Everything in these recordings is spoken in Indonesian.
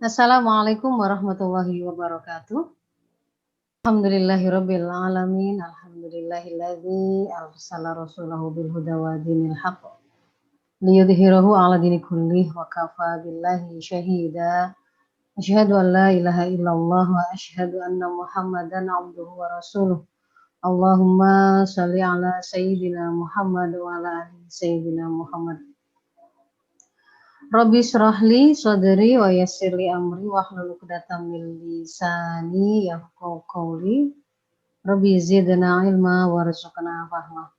Assalamualaikum warahmatullahi wabarakatuh. Alhamdulillahirabbil alamin. Alhamdulillahilladzi arsala rasulahu bil huda wa dinil haqq liyudhhirahu 'ala dini kullih wa kafa billahi syahida. Asyhadu an la ilaha illallah wa asyhadu anna Muhammadan abduhu wa rasuluh. Allahumma shalli ala sayyidina Muhammad wa ala ali sayyidina Muhammad. Rabbi shrahli sadri wa yassirli amri wahlul 'uqdatam min lisani yafqahu qawli. Rabbi zidna ilma warzuqna fahma.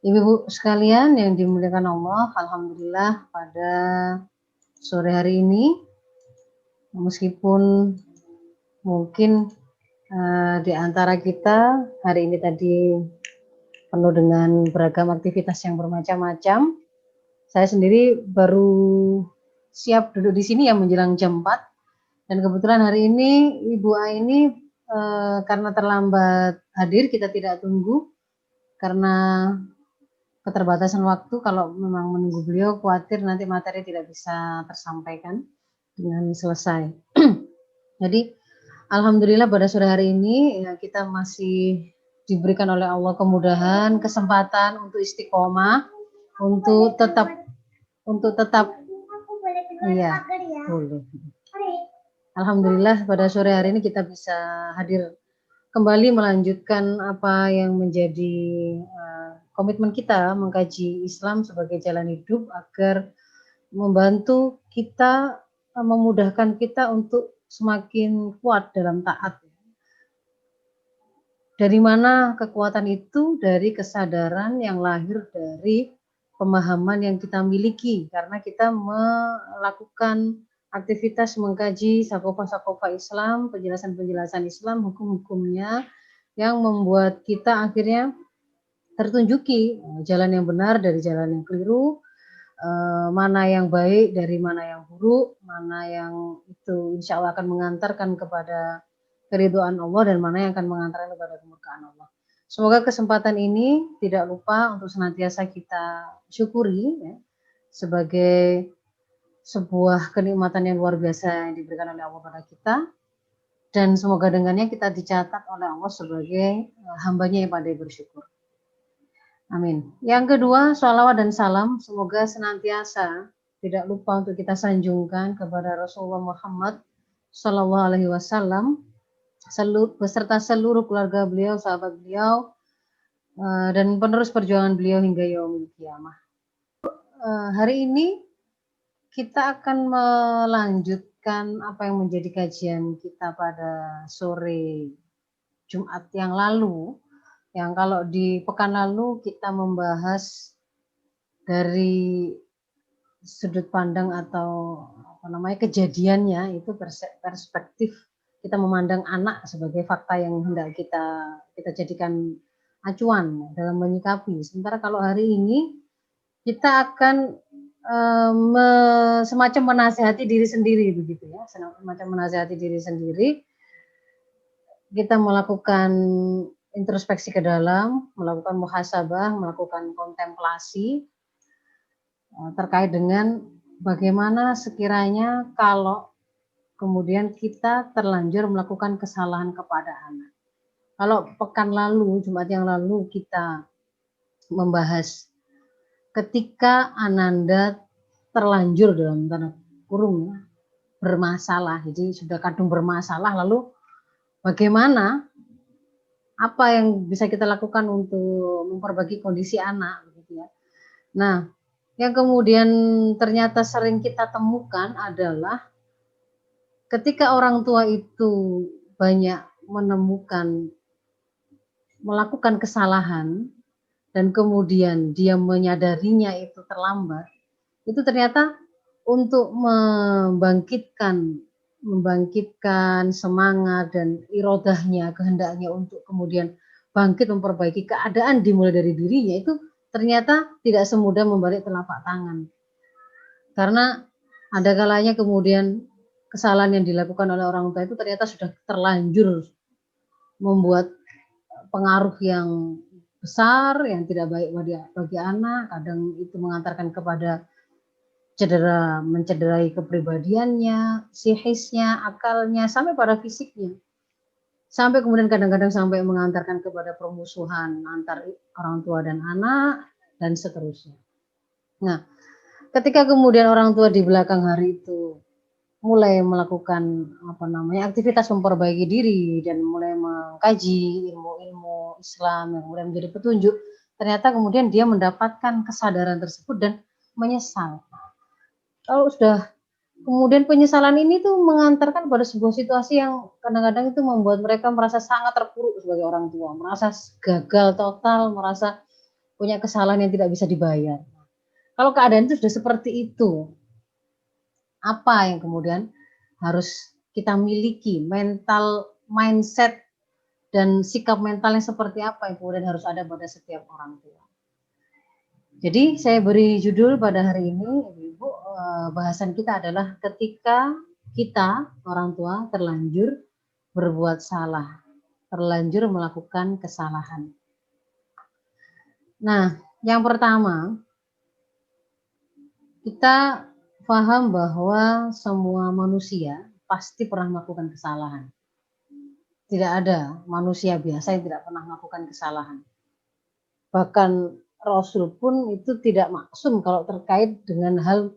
Ibu-ibu sekalian yang dimuliakan Allah, alhamdulillah pada sore hari ini meskipun mungkin di antara kita hari ini tadi penuh dengan beragam aktivitas yang bermacam-macam. Saya sendiri baru siap duduk di sini ya menjelang jam 4 dan kebetulan hari ini Ibu Aini karena terlambat hadir, kita tidak tunggu karena keterbatasan waktu. Kalau memang menunggu beliau khawatir nanti materi tidak bisa tersampaikan dengan selesai. Jadi alhamdulillah pada sore hari ini kita masih diberikan oleh Allah kemudahan, kesempatan untuk istiqomah, untuk tetap iya, boleh. Alhamdulillah pada sore hari ini kita bisa hadir kembali melanjutkan apa yang menjadi komitmen kita mengkaji Islam sebagai jalan hidup agar membantu kita, memudahkan kita untuk semakin kuat dalam taat. Dari mana kekuatan itu? Dari kesadaran yang lahir dari pemahaman yang kita miliki, karena kita melakukan aktivitas mengkaji sakofa-sakofa Islam, penjelasan-penjelasan Islam, hukum-hukumnya yang membuat kita akhirnya tertunjuki jalan yang benar dari jalan yang keliru, mana yang baik dari mana yang buruk, mana yang itu insya Allah akan mengantarkan kepada keridhaan Allah dan mana yang akan mengantarkan kepada kemurkaan Allah. Semoga kesempatan ini tidak lupa untuk senantiasa kita syukuri ya, sebagai sebuah kenikmatan yang luar biasa yang diberikan oleh Allah pada kita, dan semoga dengannya kita dicatat oleh Allah sebagai hambanya yang pandai bersyukur. Amin. Yang kedua, sholawat dan salam semoga senantiasa tidak lupa untuk kita sanjungkan kepada Rasulullah Muhammad Sallallahu Alaihi Wasallam beserta seluruh keluarga beliau, sahabat beliau, dan penerus perjuangan beliau hingga yaumil qiyamah. Hari ini kita akan melanjutkan apa yang menjadi kajian kita pada sore Jumat yang lalu, yang kalau di pekan lalu kita membahas dari sudut pandang atau kejadiannya, itu perspektif kita memandang anak sebagai fakta yang hendak kita jadikan acuan dalam menyikapi. Sementara kalau hari ini kita akan semacam menasihati diri sendiri begitu ya, semacam menasihati diri sendiri. Kita melakukan introspeksi ke dalam, melakukan muhasabah, melakukan kontemplasi terkait dengan bagaimana sekiranya kalau kemudian kita terlanjur melakukan kesalahan kepada anak. Kalau pekan lalu, Jumat yang lalu kita membahas ketika Ananda terlanjur dalam tanda kurung bermasalah, jadi sudah kadung bermasalah, lalu bagaimana, apa yang bisa kita lakukan untuk memperbaiki kondisi anak, gitu ya. Nah, yang kemudian ternyata sering kita temukan adalah ketika orang tua itu banyak melakukan kesalahan dan kemudian dia menyadarinya itu terlambat, itu ternyata untuk membangkitkan semangat dan irodahnya, kehendaknya untuk kemudian bangkit memperbaiki keadaan dimulai dari dirinya, itu ternyata tidak semudah membalik telapak tangan. Karena ada kalanya kemudian kesalahan yang dilakukan oleh orang tua itu ternyata sudah terlanjur membuat pengaruh yang besar, yang tidak baik bagi anak. Kadang itu mengantarkan kepada mencederai kepribadiannya, psikisnya, akalnya, sampai pada fisiknya. Sampai kemudian kadang-kadang sampai mengantarkan kepada permusuhan antar orang tua dan anak, dan seterusnya. Nah, ketika kemudian orang tua di belakang hari itu mulai melakukan aktivitas memperbaiki diri dan mulai mengkaji ilmu-ilmu Islam yang kemudian menjadi petunjuk, ternyata kemudian dia mendapatkan kesadaran tersebut dan menyesal. Kalau sudah kemudian penyesalan ini tuh mengantarkan pada sebuah situasi yang kadang-kadang itu membuat mereka merasa sangat terpuruk sebagai orang tua, merasa gagal total, merasa punya kesalahan yang tidak bisa dibayar. Kalau keadaan itu sudah seperti itu, apa yang kemudian harus kita miliki, mindset dan sikap mental yang seperti apa yang kemudian harus ada pada setiap orang tua. Jadi saya beri judul pada hari ini, Ibu, bahasan kita adalah ketika kita orang tua terlanjur berbuat salah, terlanjur melakukan kesalahan. Nah, yang pertama, kita paham bahwa semua manusia pasti pernah melakukan kesalahan. Tidak ada manusia biasa yang tidak pernah melakukan kesalahan. Bahkan Rasul pun itu tidak maksum kalau terkait dengan hal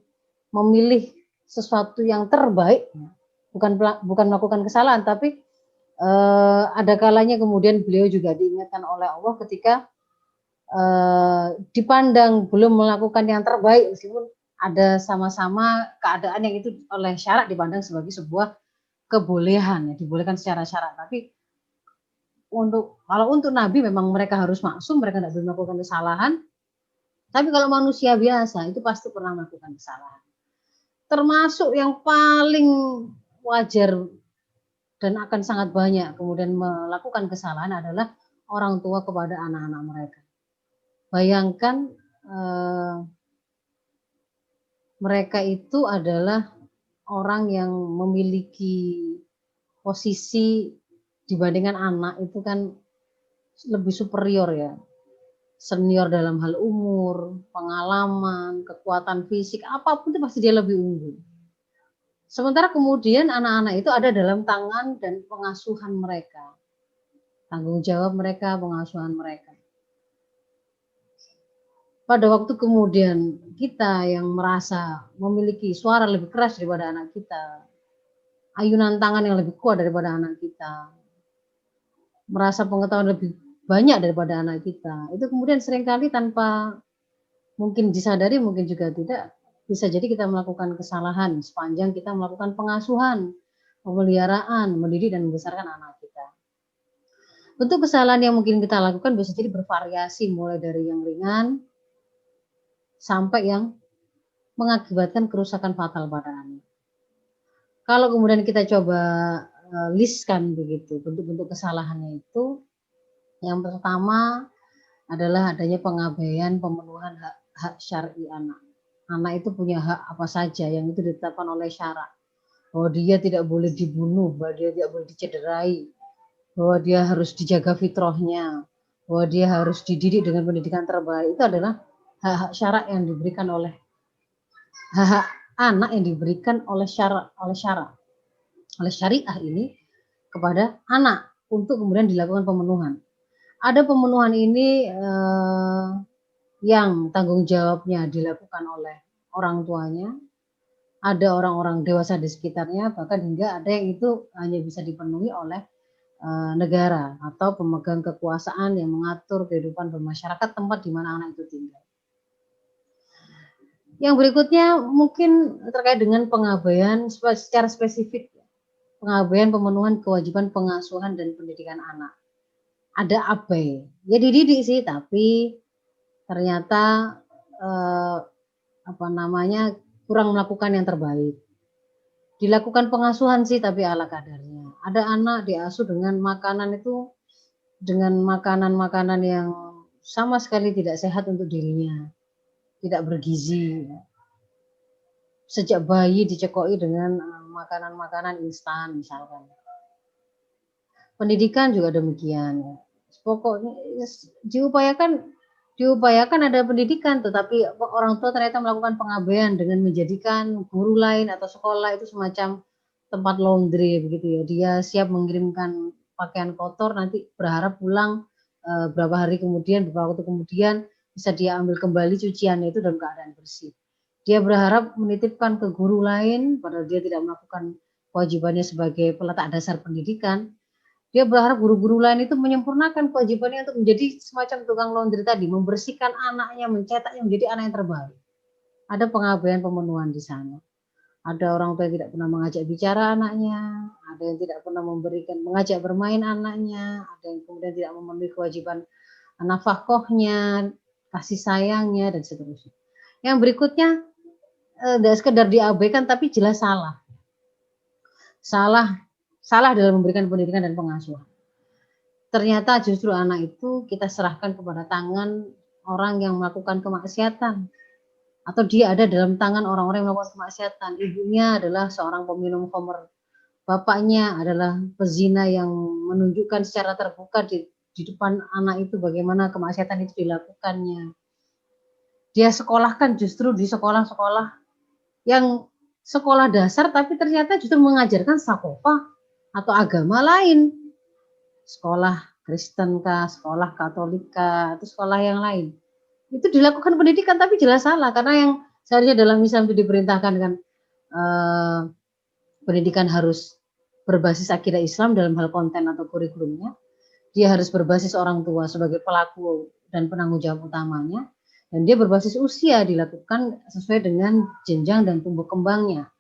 memilih sesuatu yang terbaik, bukan melakukan kesalahan, tapi ada kalanya kemudian beliau juga diingatkan oleh Allah ketika dipandang belum melakukan yang terbaik, meskipun ada sama-sama keadaan yang itu oleh syarak dipandang sebagai sebuah kebolehan, ya, dibolehkan secara syarak. Tapi kalau untuk Nabi memang mereka harus maksum, mereka tidak boleh melakukan kesalahan. Tapi kalau manusia biasa itu pasti pernah melakukan kesalahan. Termasuk yang paling wajar dan akan sangat banyak kemudian melakukan kesalahan adalah orang tua kepada anak-anak mereka. Bayangkan mereka itu adalah orang yang memiliki posisi dibandingkan anak itu kan lebih superior ya, senior dalam hal umur, pengalaman, kekuatan fisik, apapun itu pasti dia lebih unggul. Sementara kemudian anak-anak itu ada dalam tangan dan pengasuhan mereka, tanggung jawab mereka, pengasuhan mereka. Pada waktu kemudian kita yang merasa memiliki suara lebih keras daripada anak kita, ayunan tangan yang lebih kuat daripada anak kita, merasa pengetahuan lebih banyak daripada anak kita, itu kemudian seringkali tanpa mungkin disadari, mungkin juga tidak, bisa jadi kita melakukan kesalahan sepanjang kita melakukan pengasuhan, pemeliharaan, mendidik dan membesarkan anak kita. Bentuk kesalahan yang mungkin kita lakukan bisa jadi bervariasi, mulai dari yang ringan sampai yang mengakibatkan kerusakan fatal pada anak. Kalau kemudian kita coba listkan begitu bentuk-bentuk kesalahannya itu, yang pertama adalah adanya pengabaian pemenuhan hak syar'i anak. Anak itu punya hak apa saja yang itu ditetapkan oleh syarak. Bahwa dia tidak boleh dibunuh, bahwa dia tidak boleh dicederai, bahwa dia harus dijaga fitrahnya, bahwa dia harus dididik dengan pendidikan terbaik. Itu adalah hak-hak syarak yang diberikan oleh hak anak yang diberikan oleh syariah ini kepada anak untuk kemudian dilakukan pemenuhan. Ada pemenuhan ini yang tanggung jawabnya dilakukan oleh orang tuanya, ada orang-orang dewasa di sekitarnya, bahkan hingga ada yang itu hanya bisa dipenuhi oleh negara atau pemegang kekuasaan yang mengatur kehidupan bermasyarakat tempat di mana anak itu tinggal. Yang berikutnya mungkin terkait dengan pengabaian secara spesifik, pengabaian pemenuhan kewajiban pengasuhan dan pendidikan anak. Ada abai, ya dididik sih, tapi ternyata kurang melakukan yang terbaik. Dilakukan pengasuhan sih, tapi ala kadarnya. Ada anak diasuh dengan makanan-makanan yang sama sekali tidak sehat untuk dirinya, tidak bergizi. Sejak bayi dicekoki dengan makanan-makanan instan misalkan. Pendidikan juga demikian. Pokoknya diupayakan Diupayakan ada pendidikan, tetapi orang tua ternyata melakukan pengabaian dengan menjadikan guru lain atau sekolah itu semacam tempat laundry begitu ya. Dia siap mengirimkan pakaian kotor, nanti berharap pulang berapa hari kemudian, beberapa waktu kemudian bisa dia ambil kembali cuciannya itu dalam keadaan bersih. Dia berharap menitipkan ke guru lain, padahal dia tidak melakukan kewajibannya sebagai peletak dasar pendidikan. Dia berharap guru-guru lain itu menyempurnakan kewajibannya untuk menjadi semacam tukang laundry tadi, membersihkan anaknya, mencetaknya menjadi anak yang terbaik. Ada pengabaian pemenuhan di sana. Ada orang tua yang tidak pernah mengajak bicara anaknya, ada yang tidak pernah mengajak bermain anaknya, ada yang kemudian tidak memenuhi kewajiban nafkahnya, kasih sayangnya, dan seterusnya. Yang berikutnya, tidak sekedar diabaikan tapi jelas salah. Salah dalam memberikan pendidikan dan pengasuhan. Ternyata justru anak itu kita serahkan kepada tangan orang yang melakukan kemaksiatan, atau dia ada dalam tangan orang-orang yang melakukan kemaksiatan. Ibunya adalah seorang peminum khamr, bapaknya adalah pezina yang menunjukkan secara terbuka di depan anak itu bagaimana kemaksiatan itu dilakukannya. Dia sekolahkan justru di sekolah-sekolah yang sekolah dasar, tapi ternyata justru mengajarkan sakofah atau agama lain. Sekolah Kristen kah, sekolah Katolik kah, atau sekolah yang lain. Itu dilakukan pendidikan tapi jelas salah, karena yang seharusnya dalam Islam itu diperintahkan kan pendidikan harus berbasis akidah Islam dalam hal konten atau kurikulumnya. Dia harus berbasis orang tua sebagai pelaku dan penanggung jawab utamanya, dan dia berbasis usia, dilakukan sesuai dengan jenjang dan tumbuh kembangnya,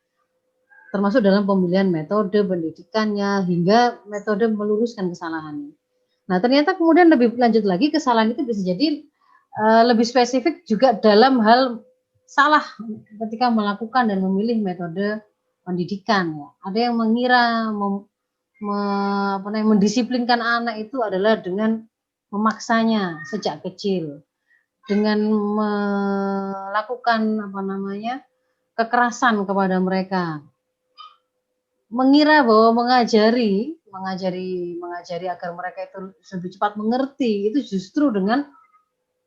termasuk dalam pemilihan metode pendidikannya hingga metode meluruskan kesalahannya. Nah, ternyata kemudian lebih lanjut lagi, kesalahan itu bisa jadi lebih spesifik juga dalam hal salah ketika melakukan dan memilih metode pendidikan. Ya. Ada yang mengira mendisiplinkan anak itu adalah dengan memaksanya sejak kecil, dengan melakukan kekerasan kepada mereka, mengira bahwa mengajari agar mereka itu lebih cepat mengerti itu justru dengan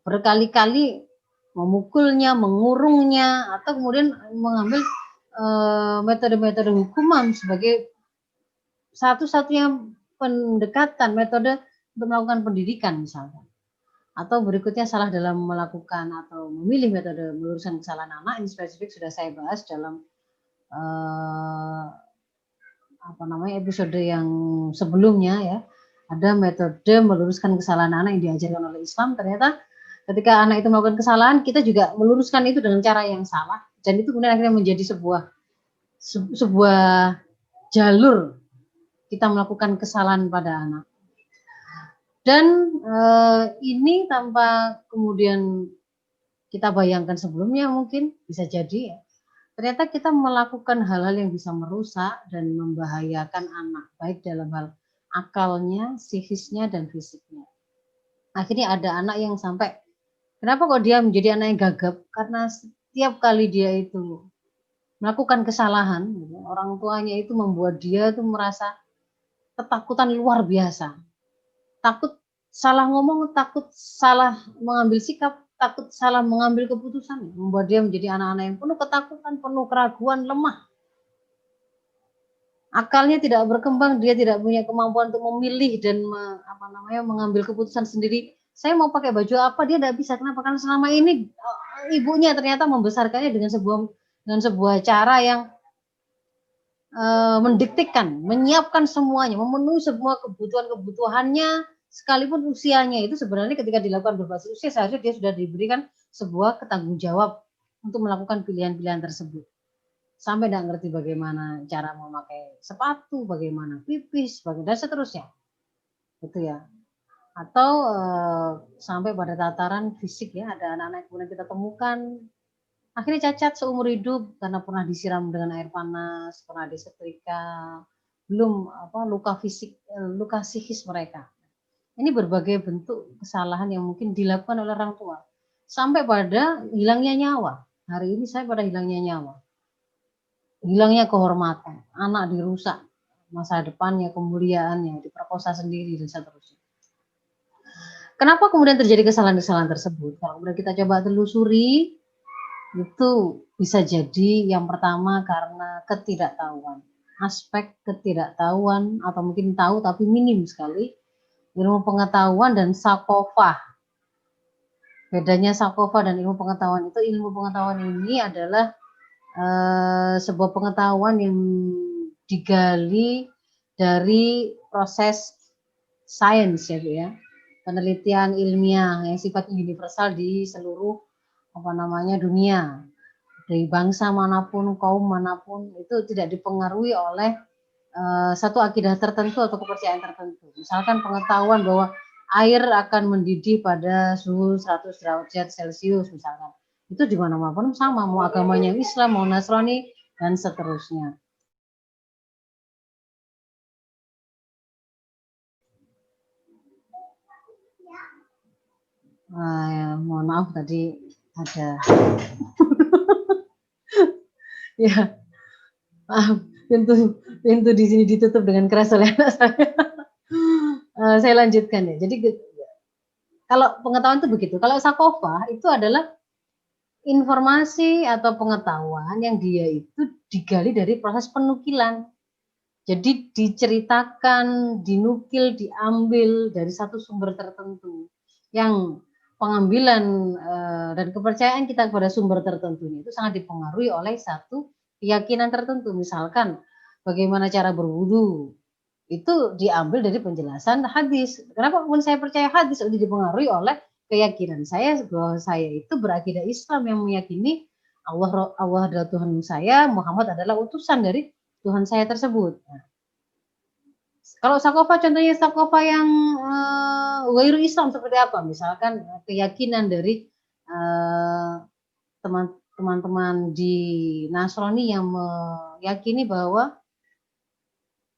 berkali-kali memukulnya, mengurungnya, atau kemudian mengambil metode-metode hukuman sebagai satu-satunya pendekatan metode untuk melakukan pendidikan misalnya. Atau berikutnya salah dalam melakukan atau memilih metode meluruskan kesalahan anak, ini spesifik sudah saya bahas dalam episode yang sebelumnya ya. Ada metode meluruskan kesalahan anak yang diajarkan oleh Islam. Ternyata ketika anak itu melakukan kesalahan, kita juga meluruskan itu dengan cara yang salah, dan itu kemudian akhirnya menjadi sebuah jalur kita melakukan kesalahan pada anak. Dan ini tanpa kemudian kita bayangkan sebelumnya, mungkin bisa jadi ya, ternyata kita melakukan hal-hal yang bisa merusak dan membahayakan anak, baik dalam hal akalnya, psikisnya, dan fisiknya. Akhirnya ada anak yang sampai, kenapa kok dia menjadi anak yang gagap? Karena setiap kali dia itu melakukan kesalahan, orang tuanya itu membuat dia itu merasa ketakutan luar biasa. Takut salah ngomong, takut salah mengambil sikap, takut salah mengambil keputusan, membuat dia menjadi anak-anak yang penuh ketakutan, penuh keraguan, lemah. Akalnya tidak berkembang, dia tidak punya kemampuan untuk memilih dan mengambil keputusan sendiri. Saya mau pakai baju apa, dia tidak bisa. Kenapa? Karena selama ini ibunya ternyata membesarkannya dengan sebuah cara yang mendiktekan, menyiapkan semuanya, memenuhi semua kebutuhannya, sekalipun usianya itu sebenarnya ketika dilakukan berbasis usia, seharusnya dia sudah diberikan sebuah ketanggung jawab untuk melakukan pilihan-pilihan tersebut. Sampai tidak ngerti bagaimana cara memakai sepatu, bagaimana pipis, dan seterusnya. Itu ya. Atau sampai pada tataran fisik ya, ada anak-anak yang kemudian kita temukan akhirnya cacat seumur hidup karena pernah disiram dengan air panas, pernah disetrika, belum luka fisik, luka psikis mereka. Ini berbagai bentuk kesalahan yang mungkin dilakukan oleh orang tua. Sampai pada hilangnya nyawa. Hari ini saya pada hilangnya nyawa. Hilangnya kehormatan, anak dirusak, masa depannya, kemuliaannya, diperkosa sendiri, dan seterusnya. Kenapa kemudian terjadi kesalahan-kesalahan tersebut? Kalau kemudian kita coba telusuri, itu bisa jadi yang pertama karena ketidaktahuan. Aspek ketidaktahuan atau mungkin tahu tapi minim sekali. Ilmu pengetahuan dan sakofah. Bedanya sakofah dan ilmu pengetahuan itu, ilmu pengetahuan ini adalah sebuah pengetahuan yang digali dari proses sains ya Bu ya, penelitian ilmiah yang sifatnya universal di seluruh dunia, dari bangsa manapun, kaum manapun, itu tidak dipengaruhi oleh satu akidah tertentu atau kepercayaan tertentu. Misalkan pengetahuan bahwa air akan mendidih pada suhu 100 derajat Celcius misalkan. Itu di mana-mana sama, mau agamanya Islam, mau Nasrani, dan seterusnya. Ya, mohon maaf tadi ada ya, maaf, pintu di sini ditutup dengan keras oleh anak saya. Saya lanjutkan ya. Jadi kalau pengetahuan itu begitu. Kalau sakofah itu adalah informasi atau pengetahuan yang dia itu digali dari proses penukilan. Jadi diceritakan, dinukil, diambil dari satu sumber tertentu. Yang pengambilan dan kepercayaan kita kepada sumber tertentu itu sangat dipengaruhi oleh satu keyakinan tertentu. Misalkan bagaimana cara berwudu, itu diambil dari penjelasan hadis. Kenapa pun saya percaya hadis? Itu dipengaruhi oleh keyakinan saya bahwa saya itu berakidah Islam yang meyakini Allah adalah Tuhan saya, Muhammad adalah utusan dari Tuhan saya tersebut. Nah, kalau sakofa contohnya sakofa yang ghairu Islam seperti apa? Misalkan keyakinan dari teman-teman di Nasrani yang meyakini bahwa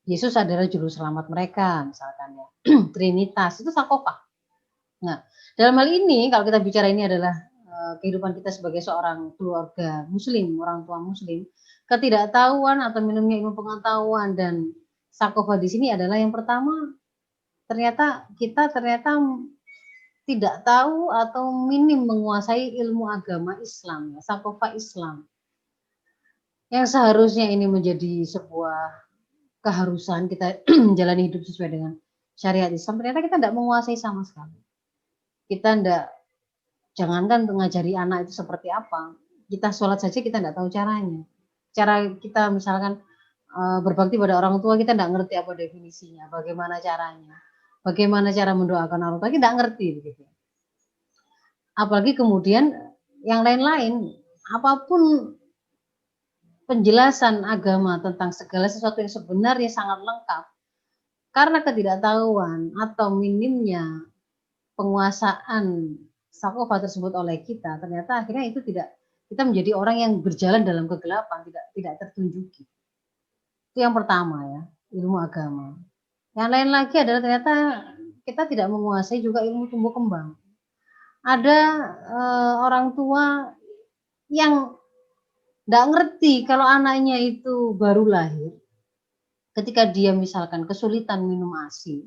Yesus adalah juru selamat mereka, misalkan ya. Trinitas, itu sakofa. Nah, dalam hal ini, kalau kita bicara ini adalah kehidupan kita sebagai seorang keluarga muslim, orang tua muslim, ketidaktahuan atau minimnya ilmu pengetahuan dan sakofa di sini adalah yang pertama, ternyata kita tidak tahu atau minim menguasai ilmu agama Islam, sakofa Islam. Yang seharusnya ini menjadi sebuah keharusan kita menjalani hidup sesuai dengan syariat Islam, ternyata kita tidak menguasai sama sekali. Kita tidak, jangankan untuk ngajari anak itu seperti apa, kita sholat saja kita tidak tahu caranya. Cara kita misalkan berbakti pada orang tua, kita tidak ngerti apa definisinya, bagaimana caranya, bagaimana cara mendoakan orang tua, kita tidak ngerti begitu. Apalagi kemudian yang lain-lain, apapun penjelasan agama tentang segala sesuatu yang sebenarnya sangat lengkap, karena ketidaktahuan atau minimnya penguasaan sakofa tersebut oleh kita, ternyata akhirnya itu tidak, kita menjadi orang yang berjalan dalam kegelapan, tidak tertunjuki. Itu yang pertama ya, ilmu agama. Yang lain lagi adalah ternyata kita tidak menguasai juga ilmu tumbuh kembang. Ada orang tua yang tidak ngerti kalau anaknya itu baru lahir, ketika dia misalkan kesulitan minum ASI,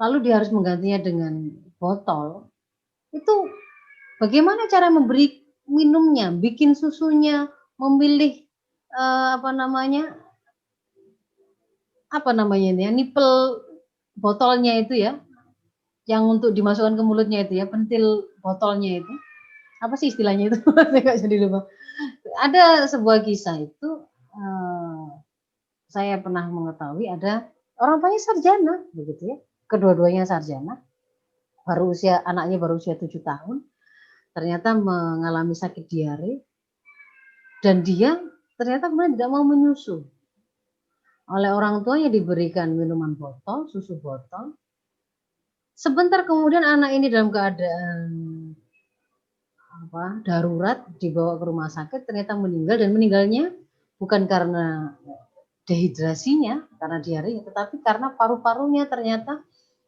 lalu dia harus menggantinya dengan botol, itu bagaimana cara memberi minumnya, bikin susunya, memilih nipel botolnya itu ya, yang untuk dimasukkan ke mulutnya itu ya, pentil botolnya itu, apa sih istilahnya itu? Saya nggak jadi lupa. Ada sebuah kisah itu, saya pernah mengetahui ada orang tuanya sarjana, begitu ya, kedua-duanya sarjana, anaknya baru usia 7 tahun, ternyata mengalami sakit diare, dan dia ternyata kemudian tidak mau menyusu. Oleh orang tuanya diberikan minuman botol, susu botol. Sebentar kemudian anak ini dalam keadaan darurat dibawa ke rumah sakit, ternyata meninggal, dan meninggalnya bukan karena dehidrasinya, karena diare, tetapi karena paru-parunya ternyata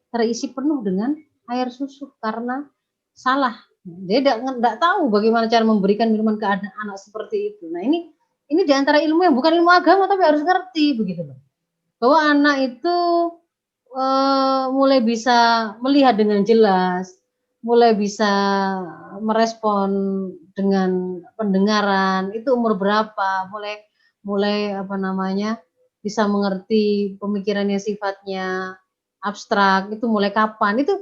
terisi penuh dengan air susu karena salah. Dia tidak tahu bagaimana cara memberikan minuman ke anak seperti itu. Nah, ini diantara ilmu yang bukan ilmu agama tapi harus ngerti begitu loh. Bahwa anak itu mulai bisa melihat dengan jelas, mulai bisa merespon dengan pendengaran, itu umur berapa, mulai mulai apa namanya, bisa mengerti pemikiran yang sifatnya abstrak, itu mulai kapan, itu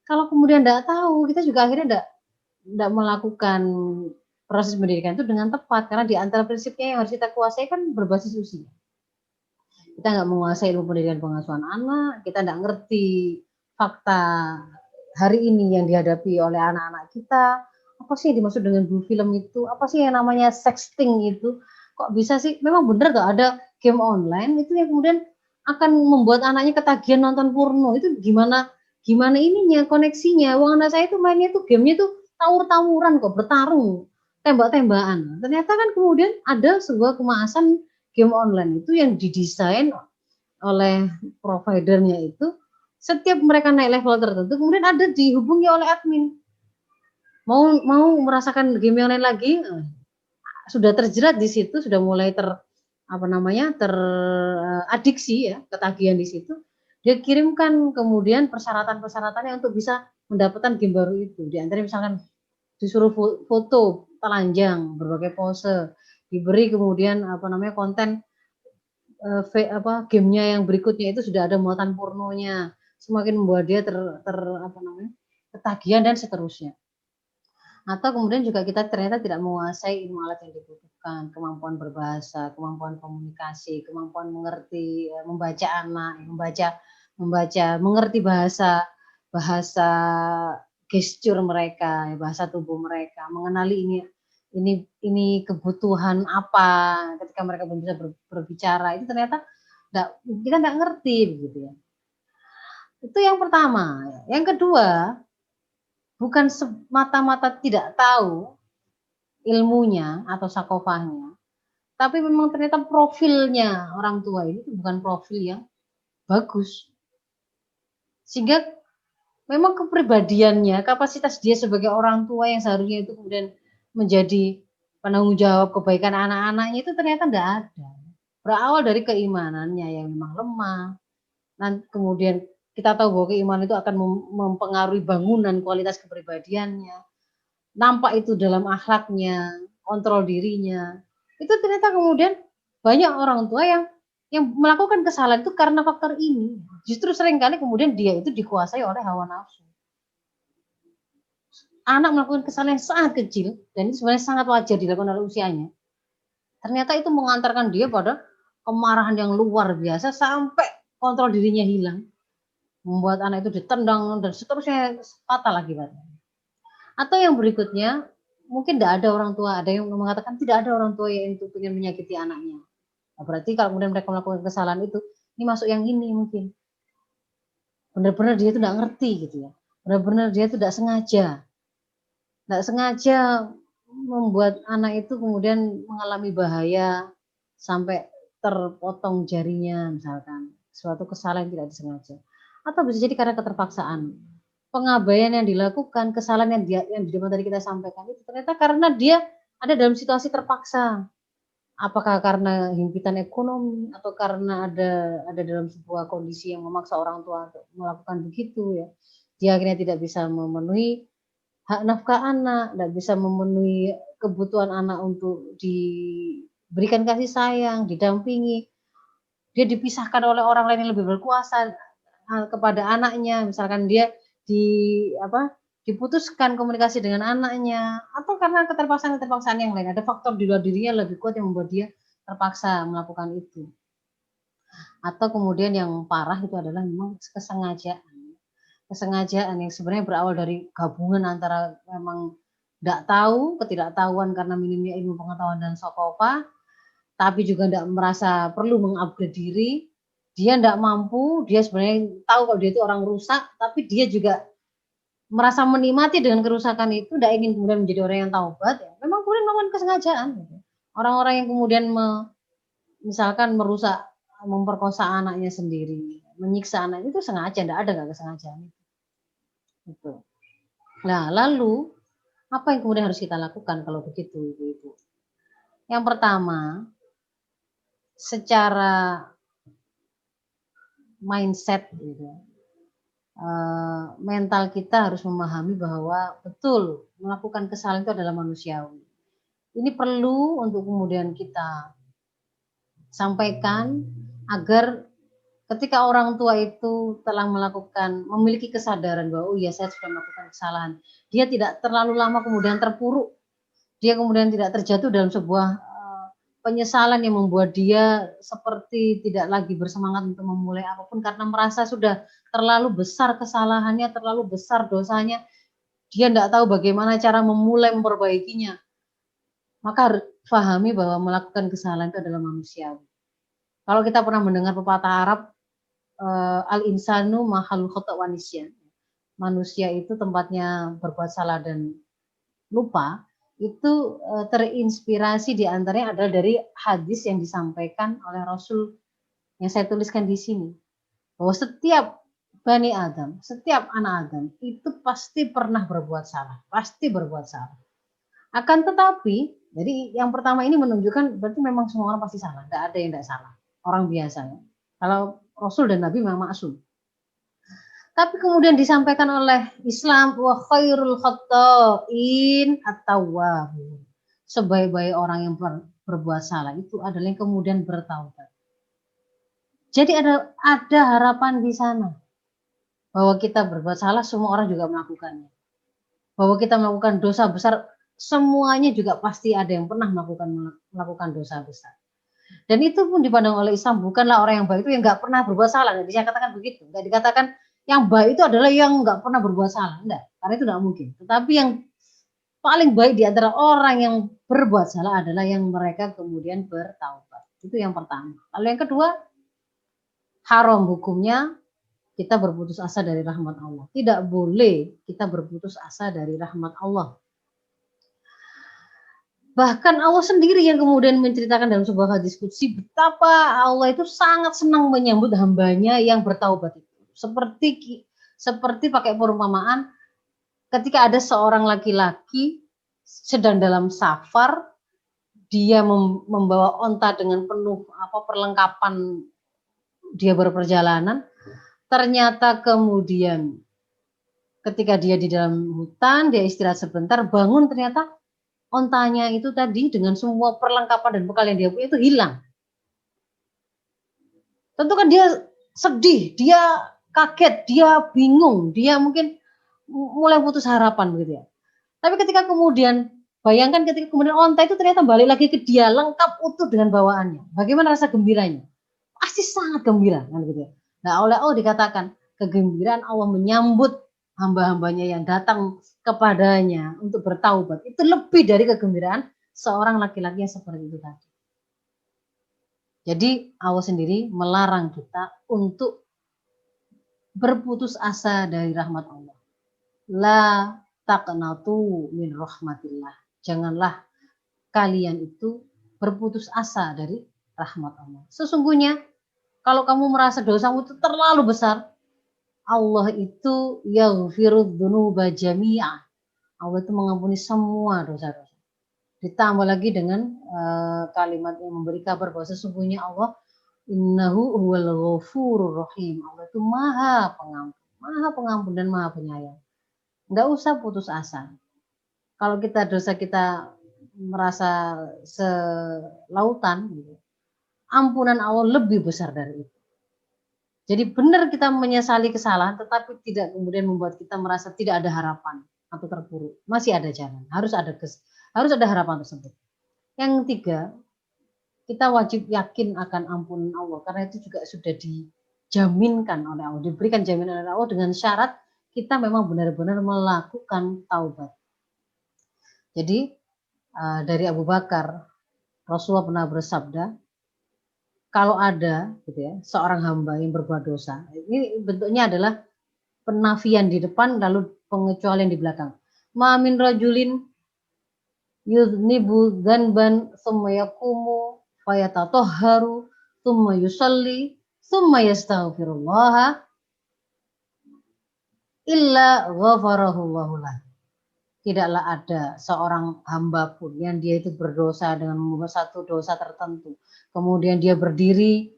kalau kemudian nggak tahu, kita juga akhirnya nggak melakukan proses pendidikan itu dengan tepat, karena di antara prinsipnya yang harus kita kuasai kan berbasis usia. Kita nggak menguasai ilmu pendidikan pengasuhan anak, kita nggak ngerti fakta hari ini yang dihadapi oleh anak-anak kita. Apa sih yang dimaksud dengan blue film itu? Apa sih yang namanya sexting itu? Kok bisa sih? Memang benar tuh ada game online itu yang kemudian akan membuat anaknya ketagihan nonton porno. Itu gimana gimana ininya koneksinya? Wong anak saya itu mainnya tuh gamenya tuh tawur-tawuran kok, bertarung, tembak-tembakan. Ternyata kan kemudian ada sebuah kemasan game online itu yang didesain oleh providernya itu, setiap mereka naik level tertentu kemudian ada dihubungi oleh admin. Mau mau merasakan game yang lain lagi, sudah terjerat di situ, sudah mulai apa namanya, teradiksi ya, ketagihan di situ. Dia kirimkan kemudian persyaratan-persyaratannya untuk bisa mendapatkan game baru itu. Di antaranya misalkan disuruh foto telanjang, berbagai pose, diberi kemudian apa namanya konten gamenya yang berikutnya itu sudah ada muatan pornonya, semakin membuat dia apa namanya, ketagihan dan seterusnya. Atau kemudian juga kita ternyata tidak menguasai ilmu alat yang dibutuhkan, kemampuan berbahasa, kemampuan komunikasi, kemampuan mengerti, membaca anak, mengerti bahasa bahasa gestur mereka, bahasa tubuh mereka, mengenali ini kebutuhan apa ketika mereka belum bisa berbicara, itu ternyata kita nggak ngerti begitu ya. Itu yang pertama. Yang kedua, bukan semata-mata tidak tahu ilmunya atau sakofahnya, tapi memang ternyata profilnya orang tua ini bukan profil yang bagus. Sehingga memang kepribadiannya, kapasitas dia sebagai orang tua yang seharusnya itu kemudian menjadi penanggung jawab kebaikan anak-anaknya itu ternyata enggak ada. Berawal dari keimanannya yang memang lemah. Dan kemudian kita tahu bahwa keimanan itu akan mempengaruhi bangunan kualitas kepribadiannya. Nampak itu dalam akhlaknya, kontrol dirinya. Itu ternyata kemudian banyak orang tua yang melakukan kesalahan itu karena faktor ini. Justru seringkali kemudian dia itu dikuasai oleh hawa nafsu. Anak melakukan kesalahan yang sangat kecil dan itu sebenarnya sangat wajar dilakukan oleh usianya. Ternyata itu mengantarkan dia pada kemarahan yang luar biasa sampai kontrol dirinya hilang. Membuat anak itu ditendang dan seterusnya, fatal akibatnya. Atau yang berikutnya, mungkin tidak ada orang tua, ada yang mengatakan tidak ada orang tua yang itu ingin menyakiti anaknya. Nah, berarti kalau kemudian mereka melakukan kesalahan itu, ini masuk yang ini mungkin. Benar-benar dia itu tidak ngerti gitu ya. Benar-benar dia itu tidak sengaja. Tidak sengaja membuat anak itu kemudian mengalami bahaya sampai terpotong jarinya misalkan. Suatu kesalahan yang tidak disengaja. Atau bisa jadi karena keterpaksaan. Pengabaian yang dilakukan, kesalahan yang di depan tadi kita sampaikan itu ternyata karena dia ada dalam situasi terpaksa. Apakah karena himpitan ekonomi atau karena ada dalam sebuah kondisi yang memaksa orang tua untuk melakukan begitu ya. Dia akhirnya tidak bisa memenuhi hak nafkah anak, tidak bisa memenuhi kebutuhan anak untuk diberikan kasih sayang, didampingi. Dia dipisahkan oleh orang lain yang lebih berkuasa kepada anaknya, misalkan dia diputuskan komunikasi dengan anaknya, atau karena keterpaksaan yang lain, ada faktor di luar dirinya lebih kuat yang membuat dia terpaksa melakukan itu. Atau kemudian yang parah itu adalah memang kesengajaan yang sebenarnya berawal dari gabungan antara memang tidak tahu, ketidaktahuan karena minimnya ilmu pengetahuan dan sakofa, tapi juga tidak merasa perlu mengupgrade diri, dia tidak mampu, dia sebenarnya tahu kalau dia itu orang rusak, tapi dia juga merasa menikmati dengan kerusakan itu, tidak ingin kemudian menjadi orang yang taubat, ya. Memang kemudian melakukan kesengajaan. Gitu. Orang-orang yang kemudian misalkan merusak, memperkosa anaknya sendiri, menyiksa anak itu sengaja, tidak ada nggak kesengajaan. Gitu. Nah, lalu apa yang kemudian harus kita lakukan kalau begitu, Ibu-ibu? Yang pertama, secara mindset gitu. Mental kita harus memahami bahwa betul melakukan kesalahan itu adalah manusiawi. Ini perlu untuk kemudian kita sampaikan agar ketika orang tua itu telah memiliki kesadaran bahwa oh iya saya sudah melakukan kesalahan, dia tidak terlalu lama kemudian terpuruk, dia kemudian tidak terjatuh dalam sebuah penyesalan yang membuat dia seperti tidak lagi bersemangat untuk memulai apapun karena merasa sudah terlalu besar kesalahannya, terlalu besar dosanya, dia tidak tahu bagaimana cara memulai memperbaikinya. Maka pahami bahwa melakukan kesalahan itu adalah manusiawi. Kalau kita pernah mendengar pepatah Arab, al-insanu mahalul khata' wa nisyan. Manusia itu tempatnya berbuat salah dan lupa, itu terinspirasi diantaranya adalah dari hadis yang disampaikan oleh Rasul yang saya tuliskan di sini. Bahwa setiap Bani Adam, setiap anak Adam itu pasti pernah berbuat salah, pasti berbuat salah. Akan tetapi, jadi yang pertama ini menunjukkan berarti memang semua orang pasti salah, tidak ada yang tidak salah. Orang biasanya. Kalau Rasul dan Nabi memang maksum. Tapi kemudian disampaikan oleh Islam wa khairul khata'in at-tawwabun. Sebaik-baik orang yang berbuat salah itu adalah yang kemudian bertaubat. Jadi ada harapan di sana bahwa kita berbuat salah semua orang juga melakukannya. Bahwa kita melakukan dosa besar semuanya juga pasti ada yang pernah melakukan dosa besar. Dan itu pun dipandang oleh Islam bukanlah orang yang baik itu yang nggak pernah berbuat salah. Nggak dikatakan begitu. Nggak dikatakan yang baik itu adalah yang nggak pernah berbuat salah. Enggak, karena itu nggak mungkin. Tetapi yang paling baik di antara orang yang berbuat salah adalah yang mereka kemudian bertaubat. Itu yang pertama. Lalu yang kedua, haram hukumnya kita berputus asa dari rahmat Allah. Tidak boleh kita berputus asa dari rahmat Allah. Bahkan Allah sendiri yang kemudian menceritakan dalam sebuah hadis qudsi betapa Allah itu sangat senang menyambut hambanya yang bertaubat itu. Seperti pakai perumpamaan ketika ada seorang laki-laki sedang dalam safar, dia membawa onta dengan penuh perlengkapan dia berperjalanan, ternyata kemudian ketika dia di dalam hutan, dia istirahat sebentar, bangun ternyata ontanya itu tadi dengan semua perlengkapan dan bekal yang dia punya itu hilang. Tentu kan dia sedih, dia kaget, dia bingung, dia mungkin mulai putus harapan begitu ya. Tapi ketika kemudian bayangkan ketika kemudian onta itu ternyata balik lagi ke dia lengkap utuh dengan bawaannya. Bagaimana rasa gembiranya? Pasti sangat gembira kan gitu ya. Nah, oleh Allah dikatakan kegembiraan Allah menyambut hamba-hambanya yang datang kepadanya untuk bertaubat. Itu lebih dari kegembiraan seorang laki-laki yang seperti itu tadi. Jadi Allah sendiri melarang kita untuk berputus asa dari rahmat Allah. La taqnatu min rahmatillah. Janganlah kalian itu berputus asa dari rahmat Allah. Sesungguhnya kalau kamu merasa dosamu itu terlalu besar, Allah itu yaghfirudz dzunuba jami'ah. Allah itu mengampuni semua dosa-dosa. Ditambah lagi dengan kalimat yang memberi kabar bahwa sesungguhnya Allah innahu huwal ghafurur rahim. Allah itu maha pengampun dan maha penyayang. Enggak usah putus asa. Kalau dosa kita merasa selautan, ampunan Allah lebih besar dari itu. Jadi benar kita menyesali kesalahan, tetapi tidak kemudian membuat kita merasa tidak ada harapan atau terpuruk. Masih ada jalan, harus ada harapan tersebut. Yang ketiga, kita wajib yakin akan ampunan Allah, karena itu juga sudah dijaminkan oleh Allah, diberikan jaminan oleh Allah dengan syarat kita memang benar-benar melakukan taubat. Jadi dari Abu Bakar, Rasulullah pernah bersabda, kalau ada gitu ya, seorang hamba yang berbuat dosa, ini bentuknya adalah penafian di depan lalu pengecualian di belakang. Ma min rajulin yudnibu dzanban tsumma yaqumu fayatatahharu tsumma yusalli tsumma yastaghfirullah illa ghafarahu Allahu lah. Tidaklah ada seorang hamba pun yang dia itu berdosa dengan membuat satu dosa tertentu. Kemudian dia berdiri,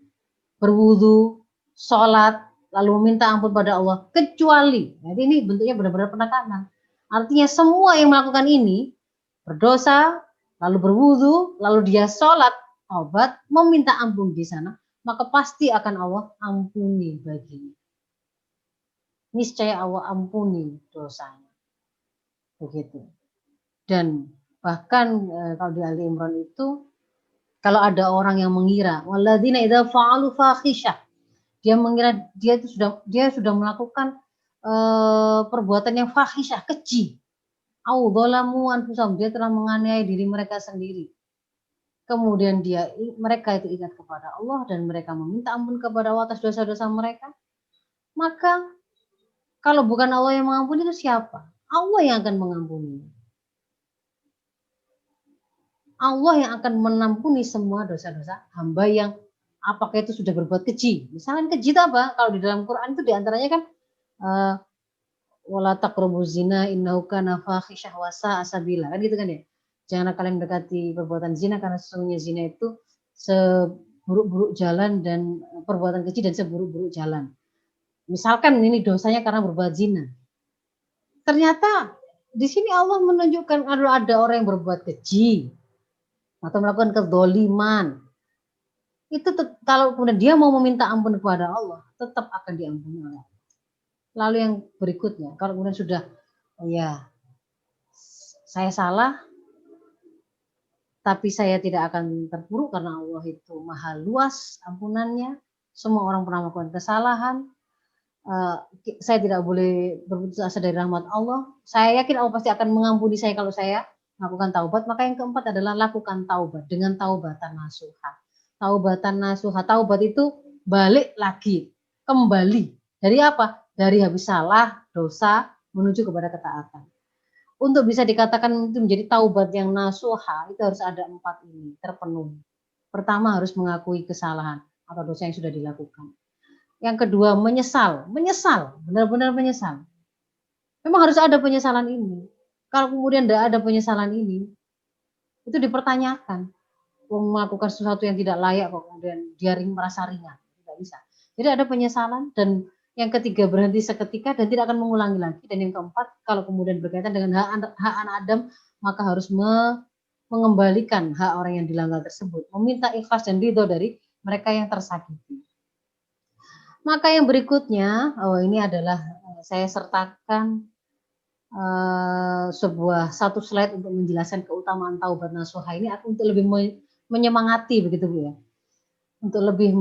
berwudu, sholat, lalu meminta ampun pada Allah, kecuali, jadi ini bentuknya benar-benar penekanan. Artinya semua yang melakukan ini, berdosa, lalu berwudu, lalu dia sholat, taubat, meminta ampun di sana, maka pasti akan Allah ampuni baginya. Niscaya Allah ampuni dosanya. Begitu. Dan bahkan kalau di Ali Imran itu, kalau ada orang yang mengira, walladzina idza fa'alu fahisyah, dia mengira dia sudah melakukan perbuatan yang fahisyah, keji. Au dzalamu anfusahum, dia telah menganiaya diri mereka sendiri. Kemudian mereka itu ingat kepada Allah dan mereka meminta ampun kepada Allah atas dosa-dosa mereka. Maka kalau bukan Allah yang mengampuni itu siapa? Allah yang akan mengampuni. Allah yang akan mengampuni semua dosa-dosa hamba yang apakah itu sudah berbuat keji. Misalnya keji itu apa? Kalau di dalam Quran itu diantaranya kan wala taqrabuz zina innahu kana fahisyah wa sa'a sabila, kan gitu kan ya. Janganlah kalian mendekati perbuatan zina karena sesungguhnya zina itu seburuk-buruk jalan dan perbuatan keji dan seburuk-buruk jalan. Misalkan ini dosanya karena berbuat zina. Ternyata di sini Allah menunjukkan ada orang yang berbuat keji atau melakukan kezaliman. Itu kalau kemudian dia mau meminta ampun kepada Allah, tetap akan diampuni oleh Allah. Lalu yang berikutnya, kalau kemudian sudah, oh ya, saya salah, tapi saya tidak akan terpuruk karena Allah itu maha luas ampunannya. Semua orang pernah melakukan kesalahan. Saya tidak boleh berputus asa dari rahmat Allah. Saya yakin Allah pasti akan mengampuni saya kalau saya melakukan taubat. Maka yang keempat adalah lakukan taubat dengan taubatan nasuha. Taubatan nasuha, taubat itu balik lagi, kembali. Dari apa? Dari habis salah, dosa, menuju kepada ketaatan. Untuk bisa dikatakan itu menjadi taubat yang nasuha, itu harus ada 4 ini terpenuhi. Pertama, harus mengakui kesalahan atau dosa yang sudah dilakukan. Yang kedua, menyesal, benar-benar menyesal. Memang harus ada penyesalan ini. Kalau kemudian tidak ada penyesalan ini, itu dipertanyakan. Melakukan sesuatu yang tidak layak kok kemudian dia merasa ringan, tidak bisa. Jadi ada penyesalan. Dan yang ketiga, berhenti seketika dan tidak akan mengulangi lagi. Dan yang keempat, kalau kemudian berkaitan dengan hak anak Adam, maka harus mengembalikan hak orang yang dilanggar tersebut, meminta ikhlas dan ridho dari mereka yang tersakiti. Maka yang berikutnya, ini adalah saya sertakan satu slide untuk menjelaskan keutamaan taubat nasuha ini untuk lebih menyemangati begitu Bu ya. Untuk lebih